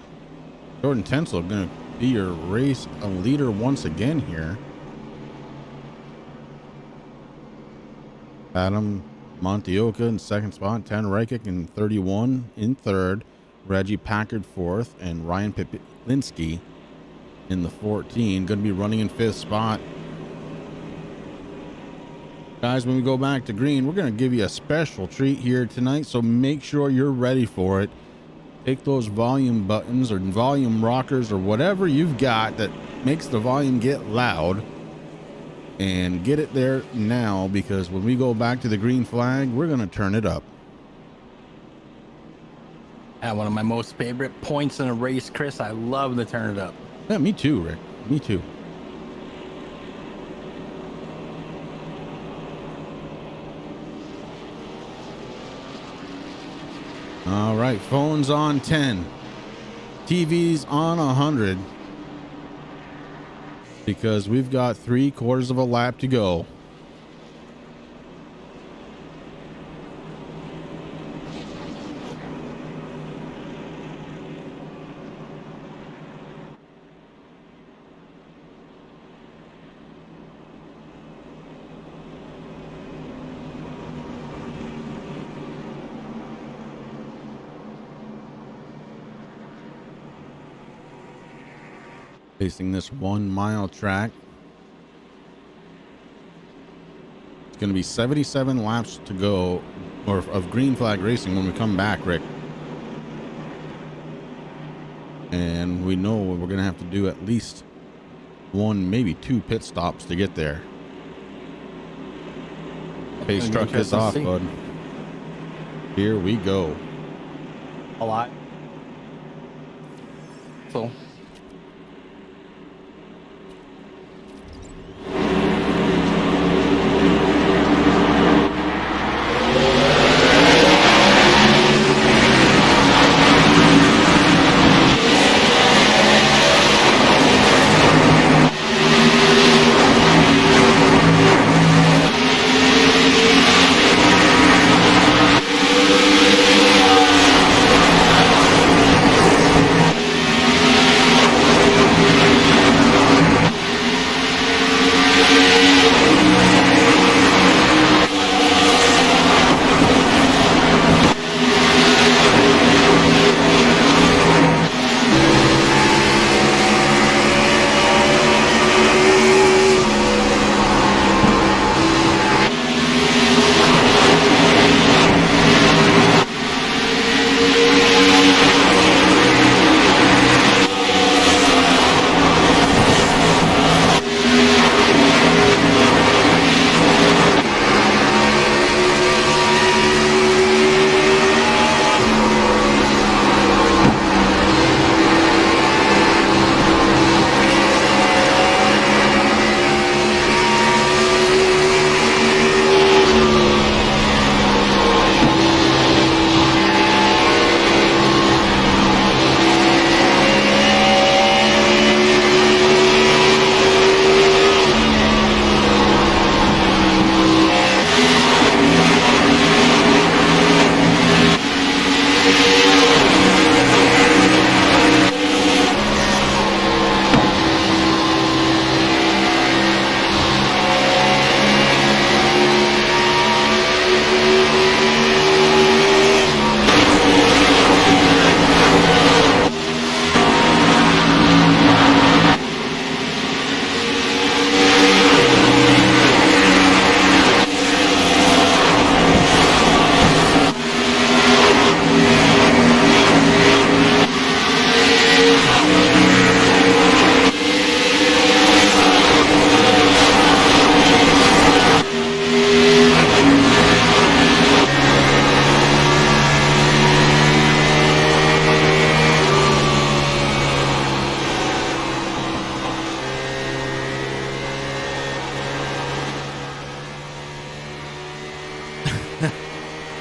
[SPEAKER 2] Jordan Tensel going to be your race leader once again here. Adam Montioka in second spot, 10 Reikick in 31 in third, Reggie Packard fourth, and Ryan Pipinsky in the 14. Going to be running in fifth spot. Guys, when we go back to green, we're going to give you a special treat here tonight, so make sure you're ready for it. Take those volume buttons or volume rockers or whatever you've got that makes the volume get loud, and get it there now, because when we go back to the green flag, we're going to turn it up.
[SPEAKER 3] One of my most favorite points in a race, Chris. I love to turn it up.
[SPEAKER 2] Yeah, me too, Rick. Me too. All right, phones on 10, TV's on 100, because we've got 3/4 of a lap to go. Facing this 1 mile track. It's going to be 77 laps to go, or of green flag racing when we come back, Rick. And we know we're going to have to do at least 1, maybe 2 pit stops to get there. Pace truck is off, bud. Here we go.
[SPEAKER 3] A lot. So.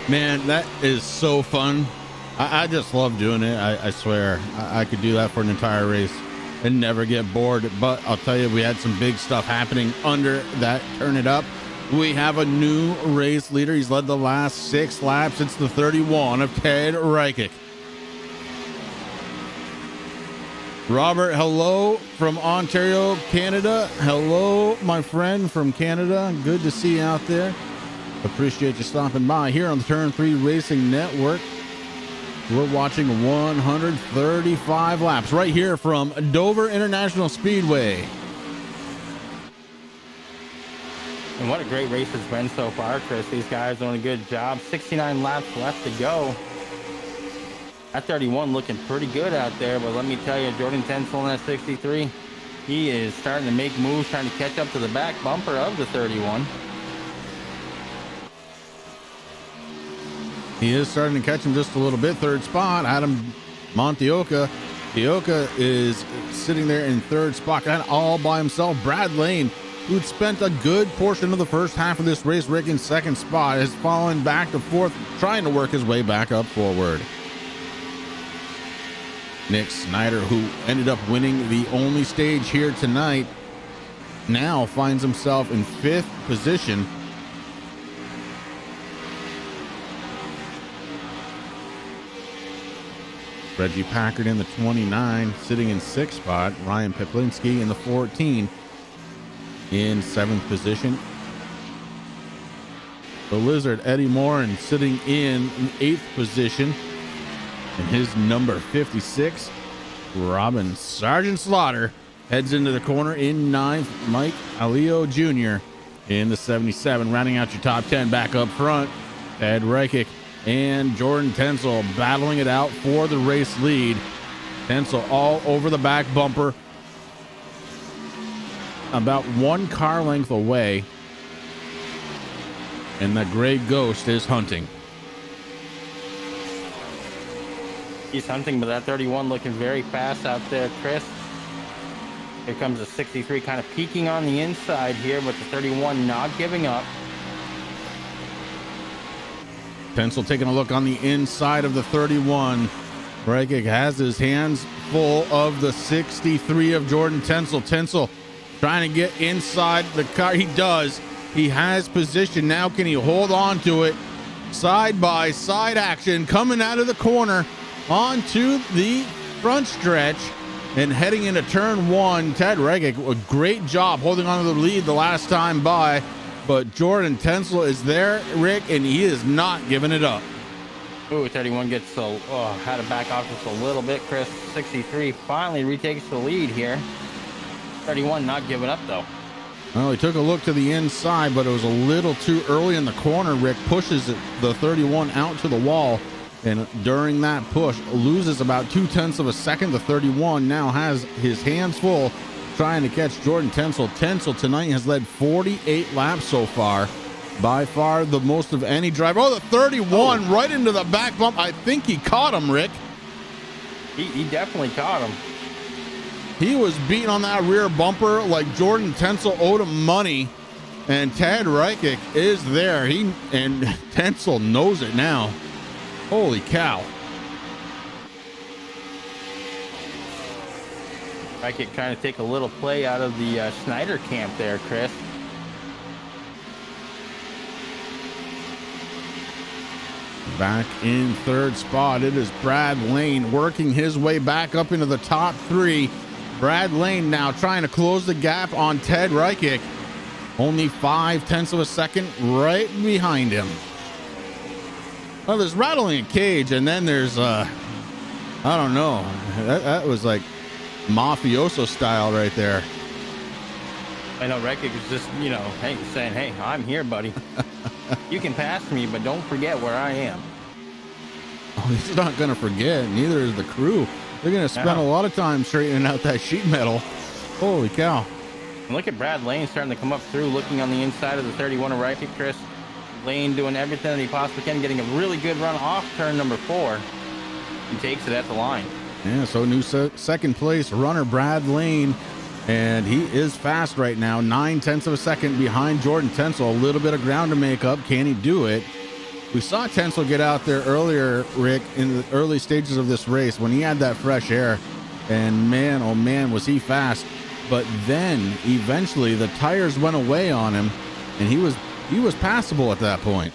[SPEAKER 2] Man, that is so fun. I just love doing it. I swear I could do that for an entire race and never get bored. But I'll tell you, we had some big stuff happening under that Turn It Up. We have a new race leader. He's led the last 6 laps. It's the 31 of Ted Reichik. Robert, hello from Ontario, Canada. Hello, my friend from Canada. Good to see you out there. Appreciate you stopping by here on the Turn 3 Racing Network. We're watching 135 laps right here from Dover International Speedway.
[SPEAKER 3] And what a great race it's been so far, Chris. These guys doing a good job. 69 laps left to go. That 31 looking pretty good out there, but let me tell you, Jordan Tensel in that 63, he is starting to make moves, trying to catch up to the back bumper of the 31.
[SPEAKER 2] He is starting to catch him just a little bit. Third spot, Adam Montioca. Tioca is sitting there in third spot, and all by himself. Brad Lane, who'd spent a good portion of the first half of this race, Rick in second spot, has fallen back to fourth, trying to work his way back up forward. Nick Snyder, who ended up winning the only stage here tonight, now finds himself in 5th position. Reggie Packard in the 29, sitting in 6th spot. Ryan Peplinski in the 14, in 7th position. The Lizard, Eddie Morin, sitting in 8th position. And his number 56, Robin Sergeant Slaughter, heads into the corner in 9th. Mike Alio Jr. in the 77. Rounding out your top 10 back up front, Ed Reichik and Jordan Tensel battling it out for the race lead. Tensel all over the back bumper, about 1 car length away. And the Gray Ghost is hunting.
[SPEAKER 3] He's hunting, but that 31 looking very fast out there, Chris. Here comes the 63 kind of peeking on the inside here, but the 31 not giving up.
[SPEAKER 2] Tensel taking a look on the inside of the 31. Reichik has his hands full of the 63 of Jordan Tensel. Tensel trying to get inside the car. He does. He has position. Now can he hold on to it? Side by side action coming out of the corner onto the front stretch and heading into turn 1. Ted Reichik, a great job holding on to the lead the last time by. But Jordan Tensel is there, Rick, and he is not giving it up.
[SPEAKER 3] Ooh, 31 gets had to back off just a little bit, Chris. 63 finally retakes the lead here. 31 not giving up, though.
[SPEAKER 2] Well, he took a look to the inside, but it was a little too early in the corner. Rick pushes the 31 out to the wall, and during that push, loses about 0.2 of a second. The 31 now has his hands full, trying to catch Jordan Tensel. Tensel tonight has led 48 laps so far, by far the most of any driver. Oh, the 31 right into the back bump. I think he caught him, Rick.
[SPEAKER 3] He definitely caught him.
[SPEAKER 2] He was beating on that rear bumper like Jordan Tensel owed him money, and Ted Reichik is there. And Tensel knows it now. Holy cow.
[SPEAKER 3] Reichik trying to take a little play out of the Snyder camp there, Chris.
[SPEAKER 2] Back in third spot, it is Brad Lane working his way back up into the top 3. Brad Lane now trying to close the gap on Ted Reichik. Only 0.5 of a second right behind him. Well, there's rattling a cage, and then there's, I don't know. That was like mafioso style right there.
[SPEAKER 3] I know Reichik is just, hey, saying, hey, I'm here, buddy. You can pass me, but don't forget where I am.
[SPEAKER 2] Oh, he's not going to forget. Neither is the crew. They're going to spend a lot of time straightening out that sheet metal. Holy cow.
[SPEAKER 3] And look at Brad Lane starting to come up through, looking on the inside of the 31 of Reichik, Chris. Lane doing everything that he possibly can, getting a really good run off turn number 4. He takes it at the line.
[SPEAKER 2] Yeah, so new second place runner Brad Lane, and he is fast right now, 0.9 of a second behind Jordan Tensel. A little bit of ground to make up. Can he do it? We saw Tensel get out there earlier, Rick, in the early stages of this race when he had that fresh air, and man, oh man, was he fast. But then eventually the tires went away on him, and he was passable at that point.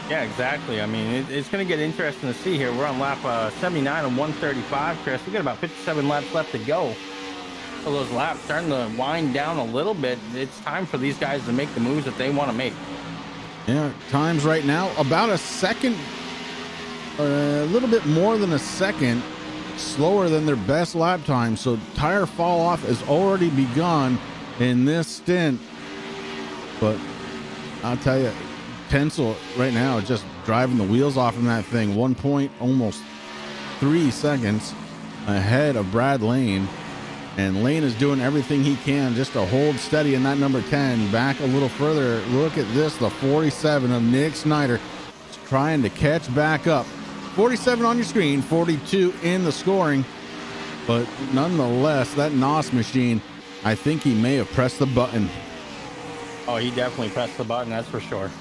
[SPEAKER 3] Yeah, exactly. I mean, it's going to get interesting to see here. We're on lap 79 and 135, Chris. We got about 57 laps left to go. So those laps starting to wind down a little bit. It's time for these guys to make the moves that they want to make.
[SPEAKER 2] Yeah, times right now about a second, a little bit more than a second slower than their best lap time. So tire fall off has already begun in this stint. But I'll tell you, Tensel right now just driving the wheels off in that thing. 1.3 seconds ahead of Brad Lane. And Lane is doing everything he can just to hold steady in that number 10. Back a little further. Look at this, the 47 of Nick Snyder is trying to catch back up. 47 on your screen, 42 in the scoring. But nonetheless, that NOS machine, I think he may have pressed the button.
[SPEAKER 3] Oh, he definitely pressed the button, that's for sure.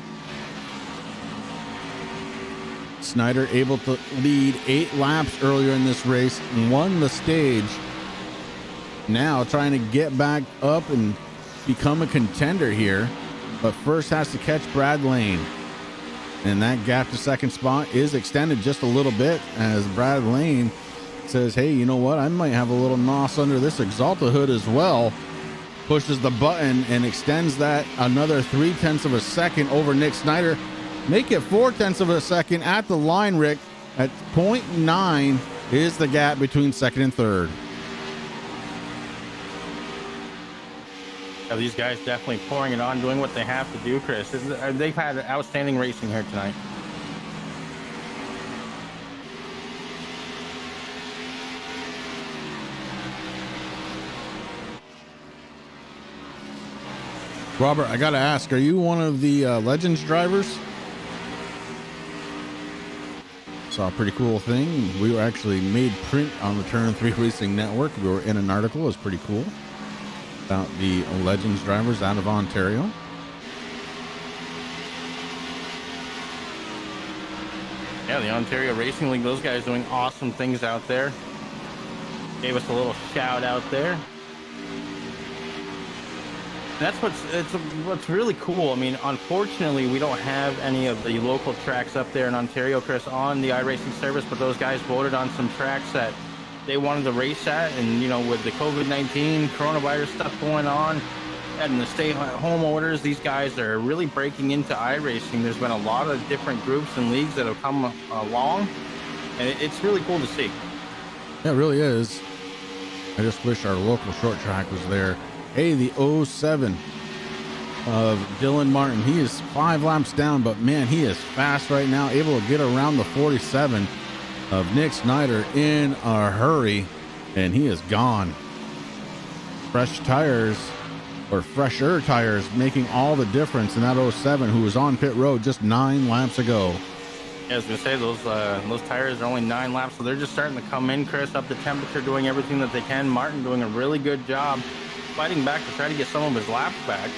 [SPEAKER 2] Snyder able to lead 8 laps earlier in this race and won the stage. Now trying to get back up and become a contender here, but first has to catch Brad Lane. And that gap to second spot is extended just a little bit as Brad Lane says, hey, you know what? I might have a little NOS under this Exalta hood as well. Pushes the button and extends that another 0.3 of a second over Nick Snyder. Make it 0.4 of a second at the line, Rick. At 0.9 is the gap between second and third.
[SPEAKER 3] Yeah, these guys definitely pouring it on, doing what they have to do, Chris. They've had outstanding racing here tonight.
[SPEAKER 2] Robert, I got to ask, are you one of the Legends drivers? Saw a pretty cool thing. We were actually made print on the Turn 3 Racing Network. We were in an article. It was pretty cool about the Legends drivers out of Ontario.
[SPEAKER 3] Yeah, the Ontario Racing League, those guys doing awesome things out there. Gave us a little shout out there. That's what's really cool. I mean, unfortunately, we don't have any of the local tracks up there in Ontario, Chris, on the iRacing service, but those guys voted on some tracks that they wanted to race at, and you know, with the COVID-19 coronavirus stuff going on and the stay-at-home orders, these guys are really breaking into iRacing. There's been a lot of different groups and leagues that have come along, and it's really cool to see.
[SPEAKER 2] Yeah, it really is. I just wish our local short track was there. Hey, the 07 of Dylan Martin. He is 5 laps down, but man, he is fast right now, able to get around the 47 of Nick Snyder in a hurry, and he is gone. Fresh tires, or fresher tires, making all the difference in that 07 who was on pit road just 9 laps ago.
[SPEAKER 3] Yeah, I was gonna say those tires are only 9 laps, so they're just starting to come in, Chris, up the temperature, doing everything that they can. Martin doing a really good job fighting back to try to get some of his laps back.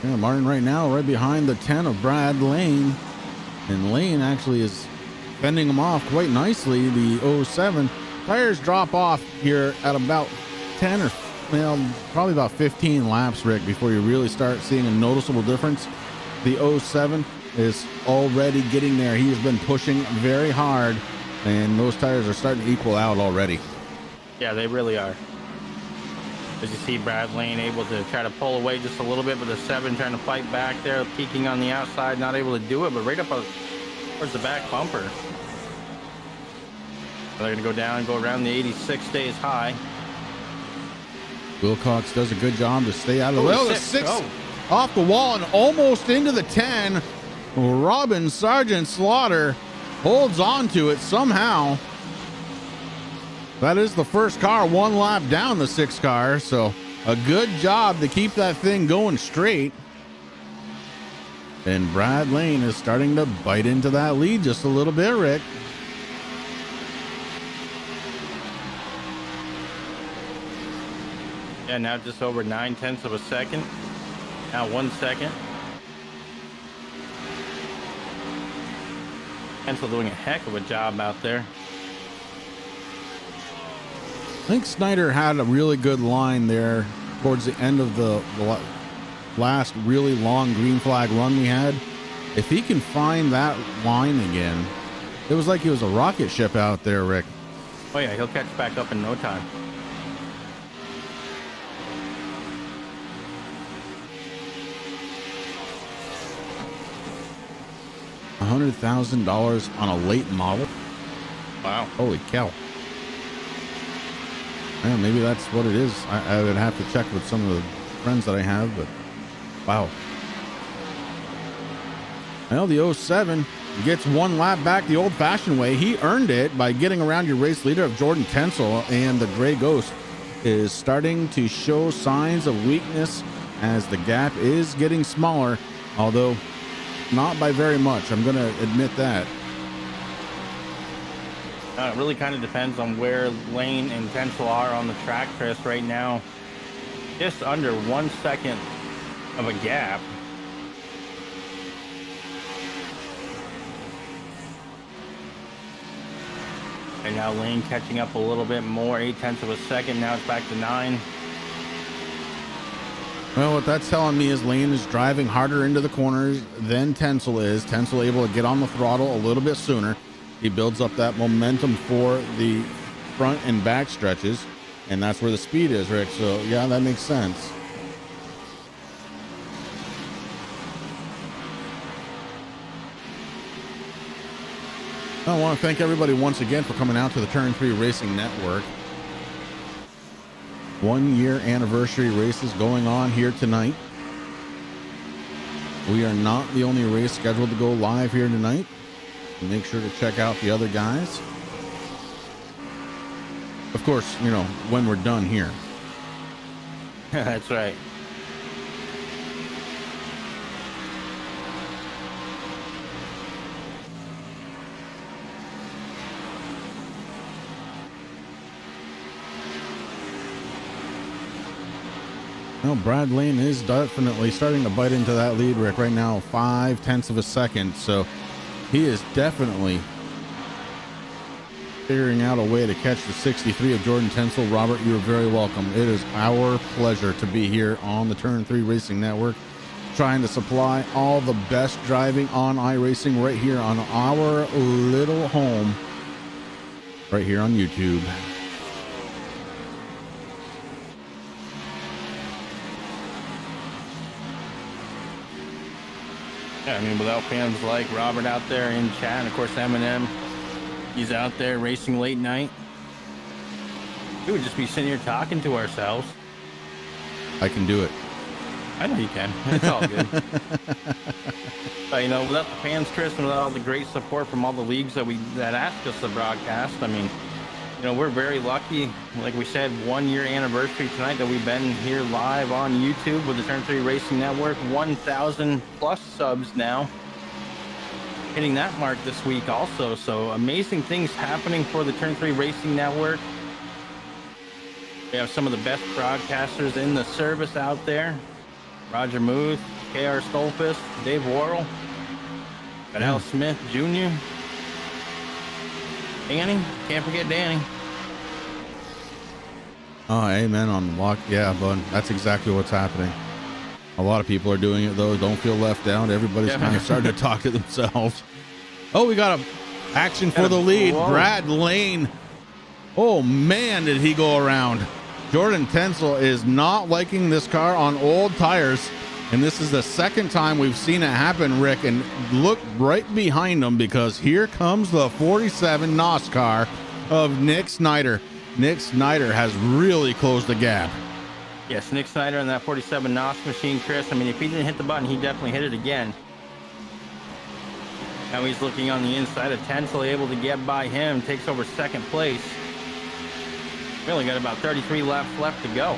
[SPEAKER 2] Yeah, Martin right now right behind the 10 of Brad Lane, and Lane actually is fending him off quite nicely. The 07 tires drop off here at about 10 or probably about 15 laps, Rick, before you really start seeing a noticeable difference. The 07 is already getting there. He has been pushing very hard, and those tires are starting to equal out already.
[SPEAKER 3] Yeah, they really are. As you see, Brad Lane able to try to pull away just a little bit, but the 7 trying to fight back there, peeking on the outside, not able to do it, but right up towards the back bumper. They're going to go down and go around the 86, stays high.
[SPEAKER 2] Wilcox does a good job to stay out of the way. The 6
[SPEAKER 3] Oh.
[SPEAKER 2] off the wall and almost into the 10. Robin Sargent Slaughter holds on to it somehow. That is the first car 1 lap down the 6 car, so a good job to keep that thing going straight. And Brad Lane is starting to bite into that lead just a little bit, Rick.
[SPEAKER 3] Yeah, now just over 9/10 of a second. Now 1 second. Hensel doing a heck of a job out there.
[SPEAKER 2] I think Snyder had a really good line there towards the end of the last really long green flag run we had. If he can find that line again, it was like he was a rocket ship out there, Rick.
[SPEAKER 3] Oh yeah, he'll catch back up in no time.
[SPEAKER 2] $100,000 on a late model.
[SPEAKER 3] Wow.
[SPEAKER 2] Holy cow. Yeah, maybe that's what it is. I would have to check with some of the friends that I have, but wow. Well, the 07 gets one lap back the old-fashioned way. He earned it by getting around your race leader of Jordan Tensel, and the Gray Ghost is starting to show signs of weakness as the gap is getting smaller, although not by very much. I'm going to admit that.
[SPEAKER 3] It really kind of depends on where Lane and Tensel are on the track, Chris. Right now, just under 1 second of a gap. And now Lane catching up a little bit more, 0.8 of a second. Now it's back to 9.
[SPEAKER 2] Well, what that's telling me is Lane is driving harder into the corners than Tensel is. Tensel able to get on the throttle a little bit sooner. He builds up that momentum for the front and back stretches, and that's where the speed is, Rick. So, yeah, that makes sense. I want to thank everybody once again for coming out to the Turn 3 Racing Network. 1 year anniversary races going on here tonight. We are not the only race scheduled to go live here tonight. Make sure to check out the other guys. Of course, you know, when we're done here.
[SPEAKER 3] That's right.
[SPEAKER 2] Well, Brad Lane is definitely starting to bite into that lead, Rick. Right now, 0.5 of a second. So he is definitely figuring out a way to catch the 63 of Jordan Tensel. Robert, you're very welcome. It is our pleasure to be here on the Turn 3 Racing Network, trying to supply all the best driving on iRacing right here on our little home, right here on YouTube.
[SPEAKER 3] Yeah, I mean, without fans like Robert out there in chat, and of course Eminem, he's out there racing late night. We would just be sitting here talking to ourselves.
[SPEAKER 2] I can do it.
[SPEAKER 3] I know you can. It's all good. But, you know, without the fans, Chris, and without all the great support from all the leagues that ask us to broadcast, I mean, you know, we're very lucky. Like we said, 1 year anniversary tonight that we've been here live on YouTube with the Turn 3 Racing Network. 1,000 plus subs now. Hitting that mark this week also. So amazing things happening for the Turn 3 Racing Network. We have some of the best broadcasters in the service out there. Roger Muth, KR Stolfus, Dave Worrell, got Al Smith Jr., Danny, can't forget Danny.
[SPEAKER 2] Oh, amen on lock. Yeah, bud, that's exactly what's happening. A lot of people are doing it, though. Don't feel left out. Everybody's kind of starting to talk to themselves. Oh, we got a action for the lead.
[SPEAKER 3] Whoa.
[SPEAKER 2] Brad Lane. Oh, man, did he go around. Jordan Tensel is not liking this car on old tires. And this is the second time we've seen it happen, Rick. And look right behind him, because here comes the 47 NOS car of Nick Snyder. Nick Snyder has really closed the gap.
[SPEAKER 3] Yes, Nick Snyder in that 47 NOS machine, Chris. I mean, if he didn't hit the button, he definitely hit it again. Now he's looking on the inside of Tensel, able to get by him, takes over second place. We only got about 33 laps left to go.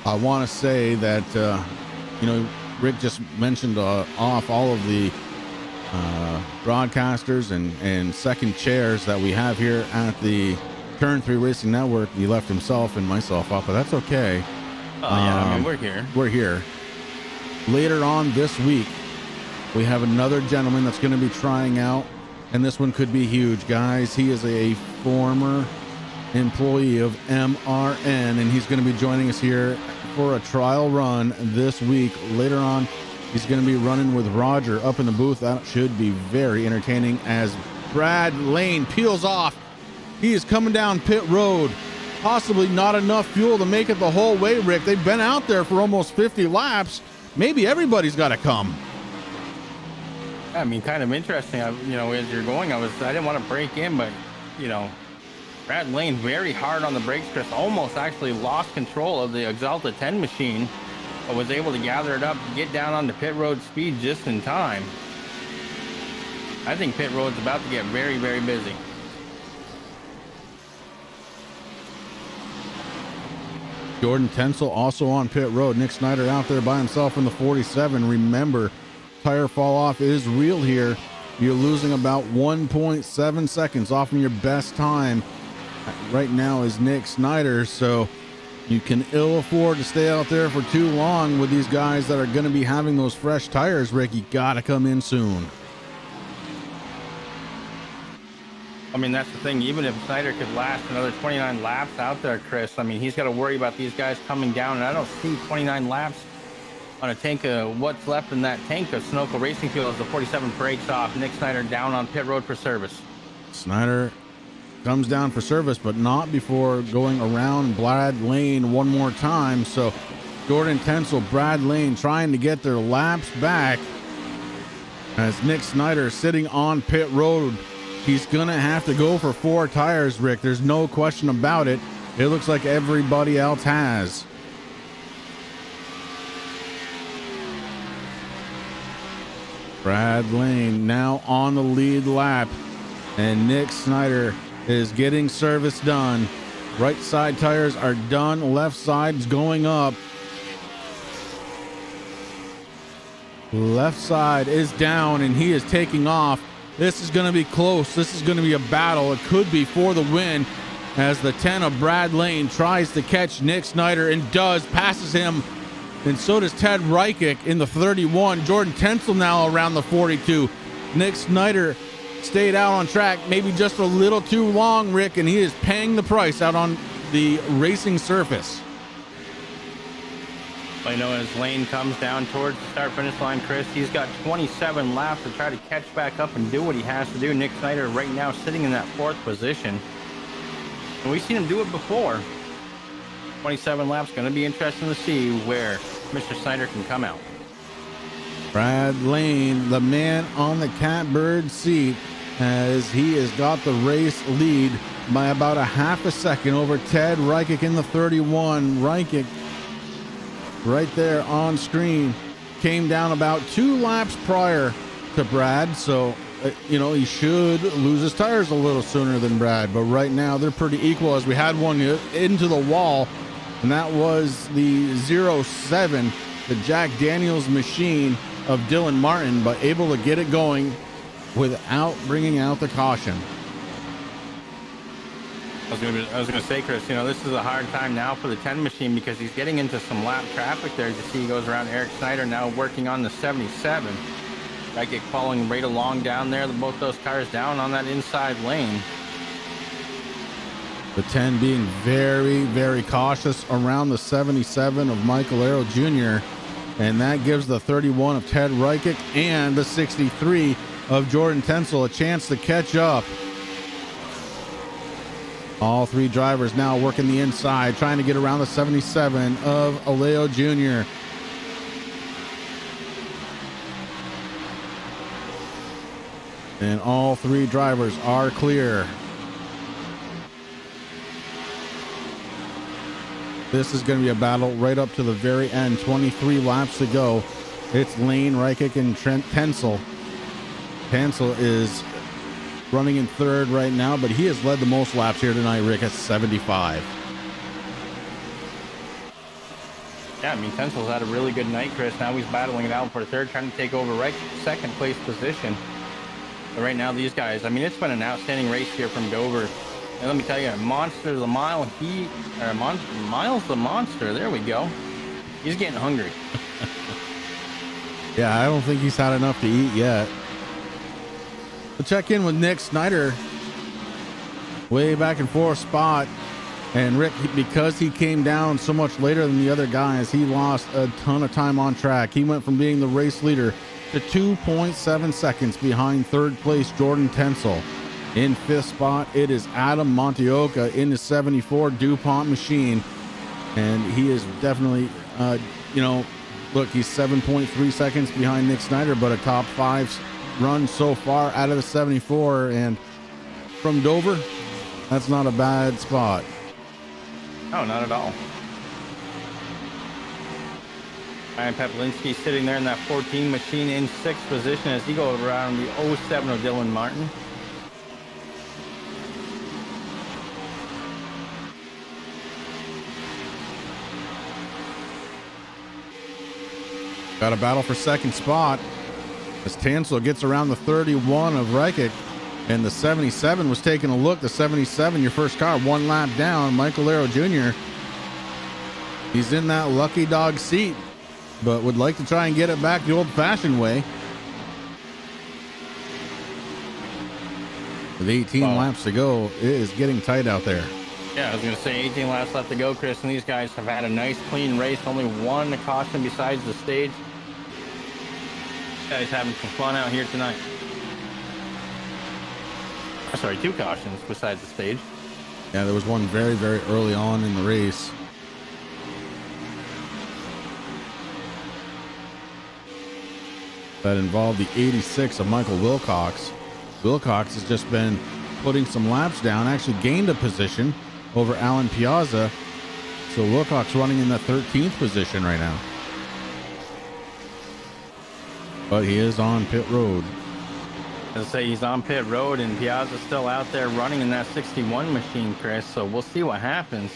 [SPEAKER 2] I want to say that, you know, Rick just mentioned off all of the broadcasters and second chairs that we have here at the Turn 3 Racing Network. He left himself and myself off, but that's okay.
[SPEAKER 3] Yeah, I mean, we're here.
[SPEAKER 2] We're here. Later on this week, we have another gentleman that's going to be trying out, and this one could be huge, guys. He is a former employee of MRN, and he's going to be joining us here for a trial run this week. Later on, he's going to be running with Roger up in the booth. That should be very entertaining as Brad Lane peels off. He is coming down pit road. Possibly not enough fuel to make it the whole way, Rick. They've been out there for almost 50 laps. Maybe everybody's got to come.
[SPEAKER 3] I mean, kind of interesting. As you're going, I didn't want to break in, but Brad Lane very hard on the brakes. Chris almost actually lost control of the Exalta 10 machine, but was able to gather it up, get down onto pit road speed just in time. I think pit road's about to get very, very busy.
[SPEAKER 2] Jordan Tensel also on pit road. Nick Snyder out there by himself in the 47. Remember, tire fall off is real here. You're losing about 1.7 seconds off from your best time. Right now is Nick Snyder, so you can ill afford to stay out there for too long with these guys that are going to be having those fresh tires. Rick, you got to come in soon.
[SPEAKER 3] I mean, that's the thing. Even if Snyder could last another 29 laps out there, Chris, I mean, he's got to worry about these guys coming down. And I don't see 29 laps on a tank of what's left in that tank of Sunoco Racing Fuel as the 47 breaks off. Nick Snyder down on pit road for service.
[SPEAKER 2] Snyder comes down for service, but not before going around Brad Lane one more time. So Jordan Tensel, Brad Lane trying to get their laps back as Nick Snyder sitting on pit road. He's going to have to go for 4 tires, Rick. There's no question about it. It looks like everybody else has. Brad Lane now on the lead lap, and Nick Snyder is getting service done. Right side tires are done. Left side's going up. Left side is down, and he is taking off. This is going to be close. This is going to be a battle. It could be for the win as the 10 of Brad Lane tries to catch Nick Snyder and does, passes him. And so does Ted Reichick in the 31. Jordan Tensel now around the 42. Nick Snyder stayed out on track, maybe just a little too long, Rick, and he is paying the price out on the racing surface.
[SPEAKER 3] I know as Lane comes down towards the start-finish line, Chris, he's got 27 laps to try to catch back up and do what he has to do. Nick Snyder right now sitting in that 4th position. And we've seen him do it before. 27 laps, going to be interesting to see where Mr. Snyder can come out.
[SPEAKER 2] Brad Lane, the man on the catbird seat, as he has got the race lead by about a half a second over Ted Reichick in the 31. Reichick right there on screen came down about 2 laps prior to Brad, so he should lose his tires a little sooner than Brad, but right now they're pretty equal as we had one into the wall, and that was the 07, the Jack Daniels machine of Dylan Martin, but able to get it going without bringing out the caution.
[SPEAKER 3] I was going to say, Chris, this is a hard time now for the 10 machine because he's getting into some lap traffic there. You see he goes around Eric Snyder now working on the 77. Reichick following right along down there, both those cars down on that inside lane.
[SPEAKER 2] The 10 being very, very cautious around the 77 of Michael Arrow Jr., and that gives the 31 of Ted Reichick and the 63 of Jordan Tensel a chance to catch up. All 3 drivers now working the inside, trying to get around the 77 of Aleo Jr. And all 3 drivers are clear. This is going to be a battle right up to the very end. 23 laps to go. It's Lane, Reichick, and Tensel. Tensel is running in 3rd right now, but he has led the most laps here tonight, Rick, at 75.
[SPEAKER 3] Yeah, I mean, Tensel's had a really good night, Chris. Now he's battling it out for 3rd, trying to take over Reichick's 2nd place position. But right now, these guys, I mean, it's been an outstanding race here from Dover. And let me tell you, Monster's a mile. Miles the Monster. There we go. He's getting hungry.
[SPEAKER 2] Yeah, I don't think he's had enough to eat yet. We'll check in with Nick Snyder. Way back and forth spot. And Rick, because he came down so much later than the other guys, he lost a ton of time on track. He went from being the race leader to 2.7 seconds behind third place Jordan Tensel. In fifth spot, it is Adam Montioka in the 74 DuPont machine. And he is definitely, look, he's 7.3 seconds behind Nick Snyder, but a top 5 run so far out of the 74. And from Dover, that's not a bad spot.
[SPEAKER 3] No, not at all. Ryan Pepelinski sitting there in that 14 machine in 6th position as he goes around the 07 of Dylan Martin.
[SPEAKER 2] Got a battle for second spot as Tansel gets around the 31 of Reichert, and the 77 was taking a look. The 77, your first car, 1 lap down. Michael Arrow Jr., he's in that lucky dog seat, but would like to try and get it back the old-fashioned way. With 18 laps to go, it is getting tight out there.
[SPEAKER 3] Yeah, I was going to say 18 laps left to go, Chris, and these guys have had a nice, clean race. Only one caution besides the stage. Guys having some fun out here tonight. Sorry, 2 cautions besides the stage.
[SPEAKER 2] Yeah, there was one very, very early on in the race. That involved the 86 of Michael Wilcox. Wilcox has just been putting some laps down, actually gained a position over Alan Piazza. So Wilcox running in the 13th position right now. But he is on pit road.
[SPEAKER 3] As I say, he's on pit road, and Piazza's still out there running in that 61 machine, Chris. So we'll see what happens.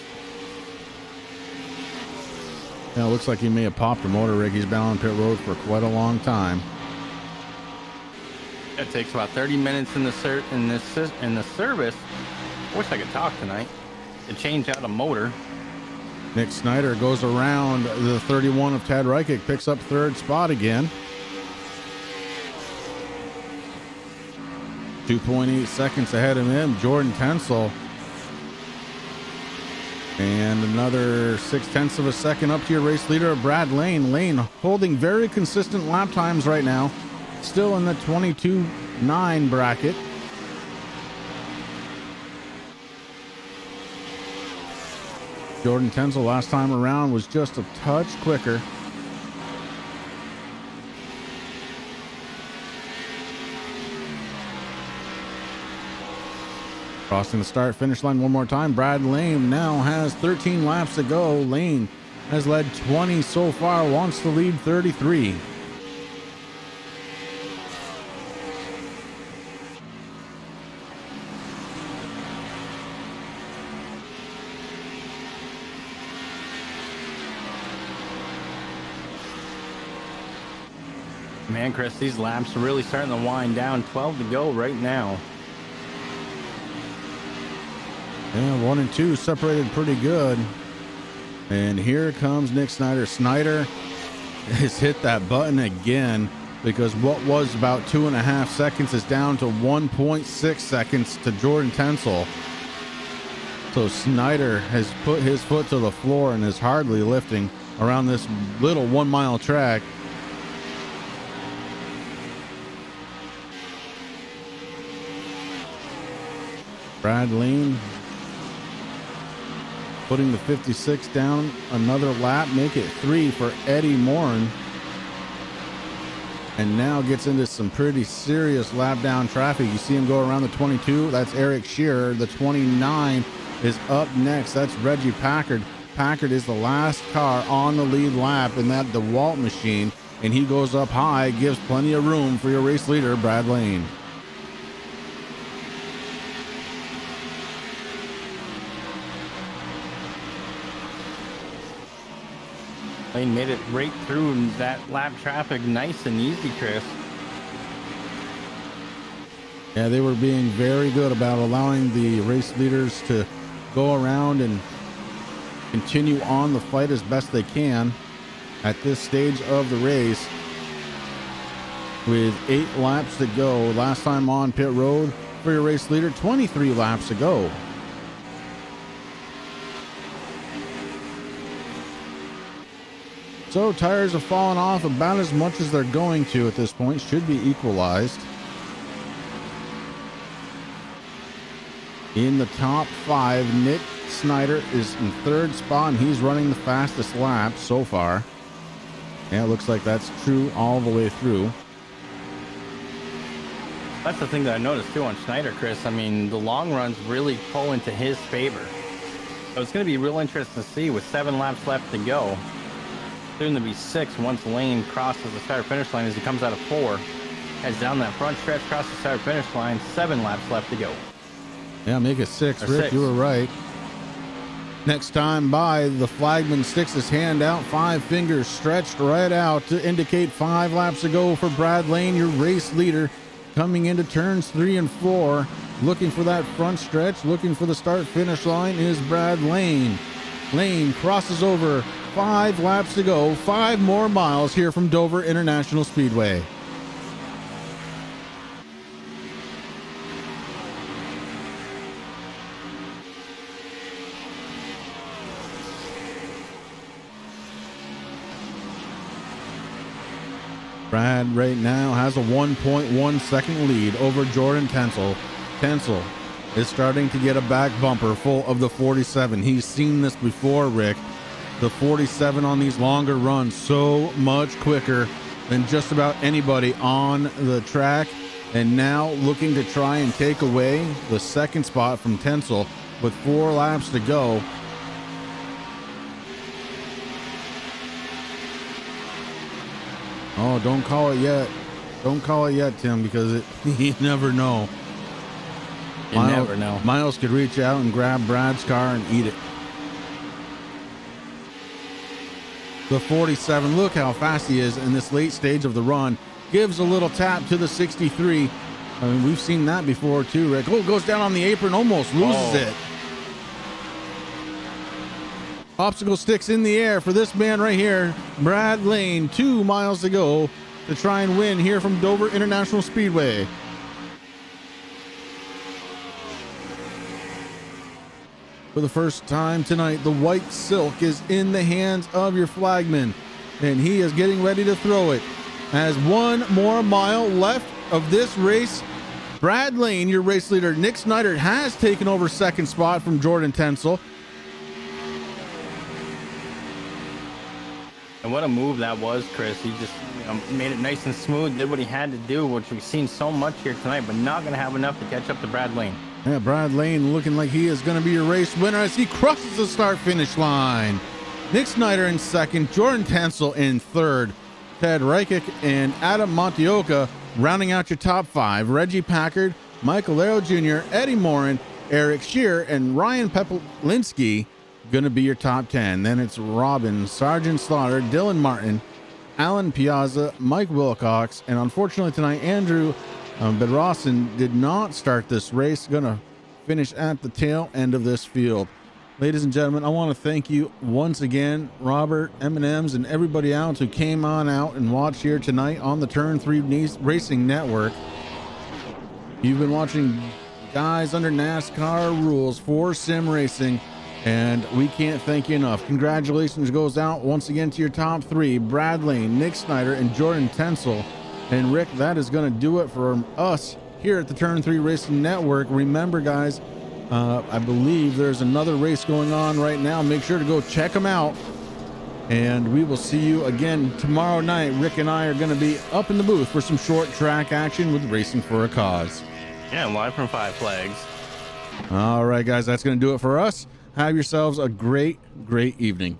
[SPEAKER 2] Yeah, it looks like he may have popped a motor rig. He's been on pit road for quite a long time.
[SPEAKER 3] It takes about 30 minutes in the service. I wish I could talk tonight. To change out a motor.
[SPEAKER 2] Nick Snyder goes around the 31 of Tad Reichert, picks up third spot again. 2.8 seconds ahead of him, Jordan Tensel. And another 0.6 of a second up to your race leader, Brad Lane. Lane holding very consistent lap times right now. Still in the 22.9 bracket. Jordan Tensel last time around was just a touch quicker. Crossing the start finish line one more time. Brad Lane now has 13 laps to go. Lane has led 20 so far, wants to lead 33.
[SPEAKER 3] Man, Chris, these laps are really starting to wind down. 12 to go right now.
[SPEAKER 2] Yeah, 1 and 2 separated pretty good. And here comes Nick Snyder. Snyder has hit that button again because what was about 2.5 seconds is down to 1.6 seconds to Jordan Tensel. So Snyder has put his foot to the floor and is hardly lifting around this little 1 mile track. Brad Lane putting the 56 down, another lap, make it 3 for Eddie Morin. And now gets into some pretty serious lap down traffic. You see him go around the 22. That's Eric Shearer. The 29 is up next. That's Reggie Packard. Packard is the last car on the lead lap in that DeWalt machine. And he goes up high, gives plenty of room for your race leader, Brad Lane.
[SPEAKER 3] Lane made it right through that lap traffic nice and easy, Chris.
[SPEAKER 2] Yeah, they were being very good about allowing the race leaders to go around and continue on the fight as best they can. at this stage of the race with 8 laps to go. Last time on pit road for your race leader, 23 laps to go. So tires have fallen off about as much as they're going to at this point. Should be equalized. In the top 5, Nick Snyder is in 3rd spot, and he's running the fastest lap so far. Yeah, it looks like that's true all the way through.
[SPEAKER 3] That's the thing that I noticed too on Schneider, Chris. I mean, the long runs really pull into his favor. So it's going to be real interesting to see with 7 laps left to go. Soon to be 6 once Lane crosses the start finish line as he comes out of 4. Heads down that front stretch, crosses the start finish line. 7 laps left to go.
[SPEAKER 2] Yeah, make it 6.
[SPEAKER 3] Or
[SPEAKER 2] Rick,
[SPEAKER 3] 6.
[SPEAKER 2] you were right. Next time by, the flagman sticks his hand out, 5 fingers stretched right out to indicate 5 laps to go for Brad Lane, your race leader, coming into turns 3 and 4. Looking for that front stretch, looking for the start finish line is Brad Lane. Lane crosses over, 5 laps to go, 5 more miles here from Dover International Speedway. Brad right now has a 1.1 second lead over Jordan Tensel. Tensel is starting to get a back bumper full of the 47. He's seen this before, Rick. The 47 on these longer runs so much quicker than just about anybody on the track. And now looking to try and take away the 2nd spot from Tensel with 4 laps to go. Oh, don't call it yet. Don't call it yet, Tim, because you never know.
[SPEAKER 3] You never know.
[SPEAKER 2] Miles could reach out and grab Brad's car and eat it. The 47, look how fast he is in this late stage of the run. Gives a little tap to the 63. I mean, we've seen that before too, Rick. Oh, goes down on the apron, almost loses it. Obstacle sticks in the air for this man right here, Brad Lane. 2 miles to go to try and win here from Dover International Speedway. For the first time tonight, the white silk is in the hands of your flagman, and he is getting ready to throw it. As 1 more mile left of this race, Brad Lane, your race leader, Nick Snyder, has taken over 2nd spot from Jordan Tensel.
[SPEAKER 3] And what a move that was, Chris. He just made it nice and smooth, did what he had to do, which we've seen so much here tonight, but not going to have enough to catch up to Brad Lane.
[SPEAKER 2] Yeah, Brad Lane looking like he is going to be your race winner as he crosses the start-finish line. Nick Snyder in 2nd, Jordan Tensel in 3rd, Ted Reichick and Adam Montioka rounding out your top 5. Reggie Packard, Michael Arrow Jr., Eddie Morin, Eric Shearer, and Ryan Pepelinski going to be your top 10. Then it's Robin, Sergeant Slaughter, Dylan Martin, Alan Piazza, Mike Wilcox, and unfortunately tonight, Andrew Bedrossin did not start this race. Going to finish at the tail end of this field. Ladies and gentlemen, I want to thank you once again, Robert, M&M's, and everybody else who came on out and watched here tonight on the Turn 3 Racing Network. You've been watching guys under NASCAR rules for sim racing, and we can't thank you enough. Congratulations goes out once again to your top 3, Brad Lane, Nick Snyder, and Jordan Tensel. And Rick, that is going to do it for us here at the Turn 3 Racing Network. Remember, guys, I believe there's another race going on right now. Make sure to go check them out. And we will see you again tomorrow night. Rick and I are going to be up in the booth for some short track action with Racing for a Cause.
[SPEAKER 3] Yeah, live from Five Flags.
[SPEAKER 2] All right, guys, that's going to do it for us. Have yourselves a great, great evening.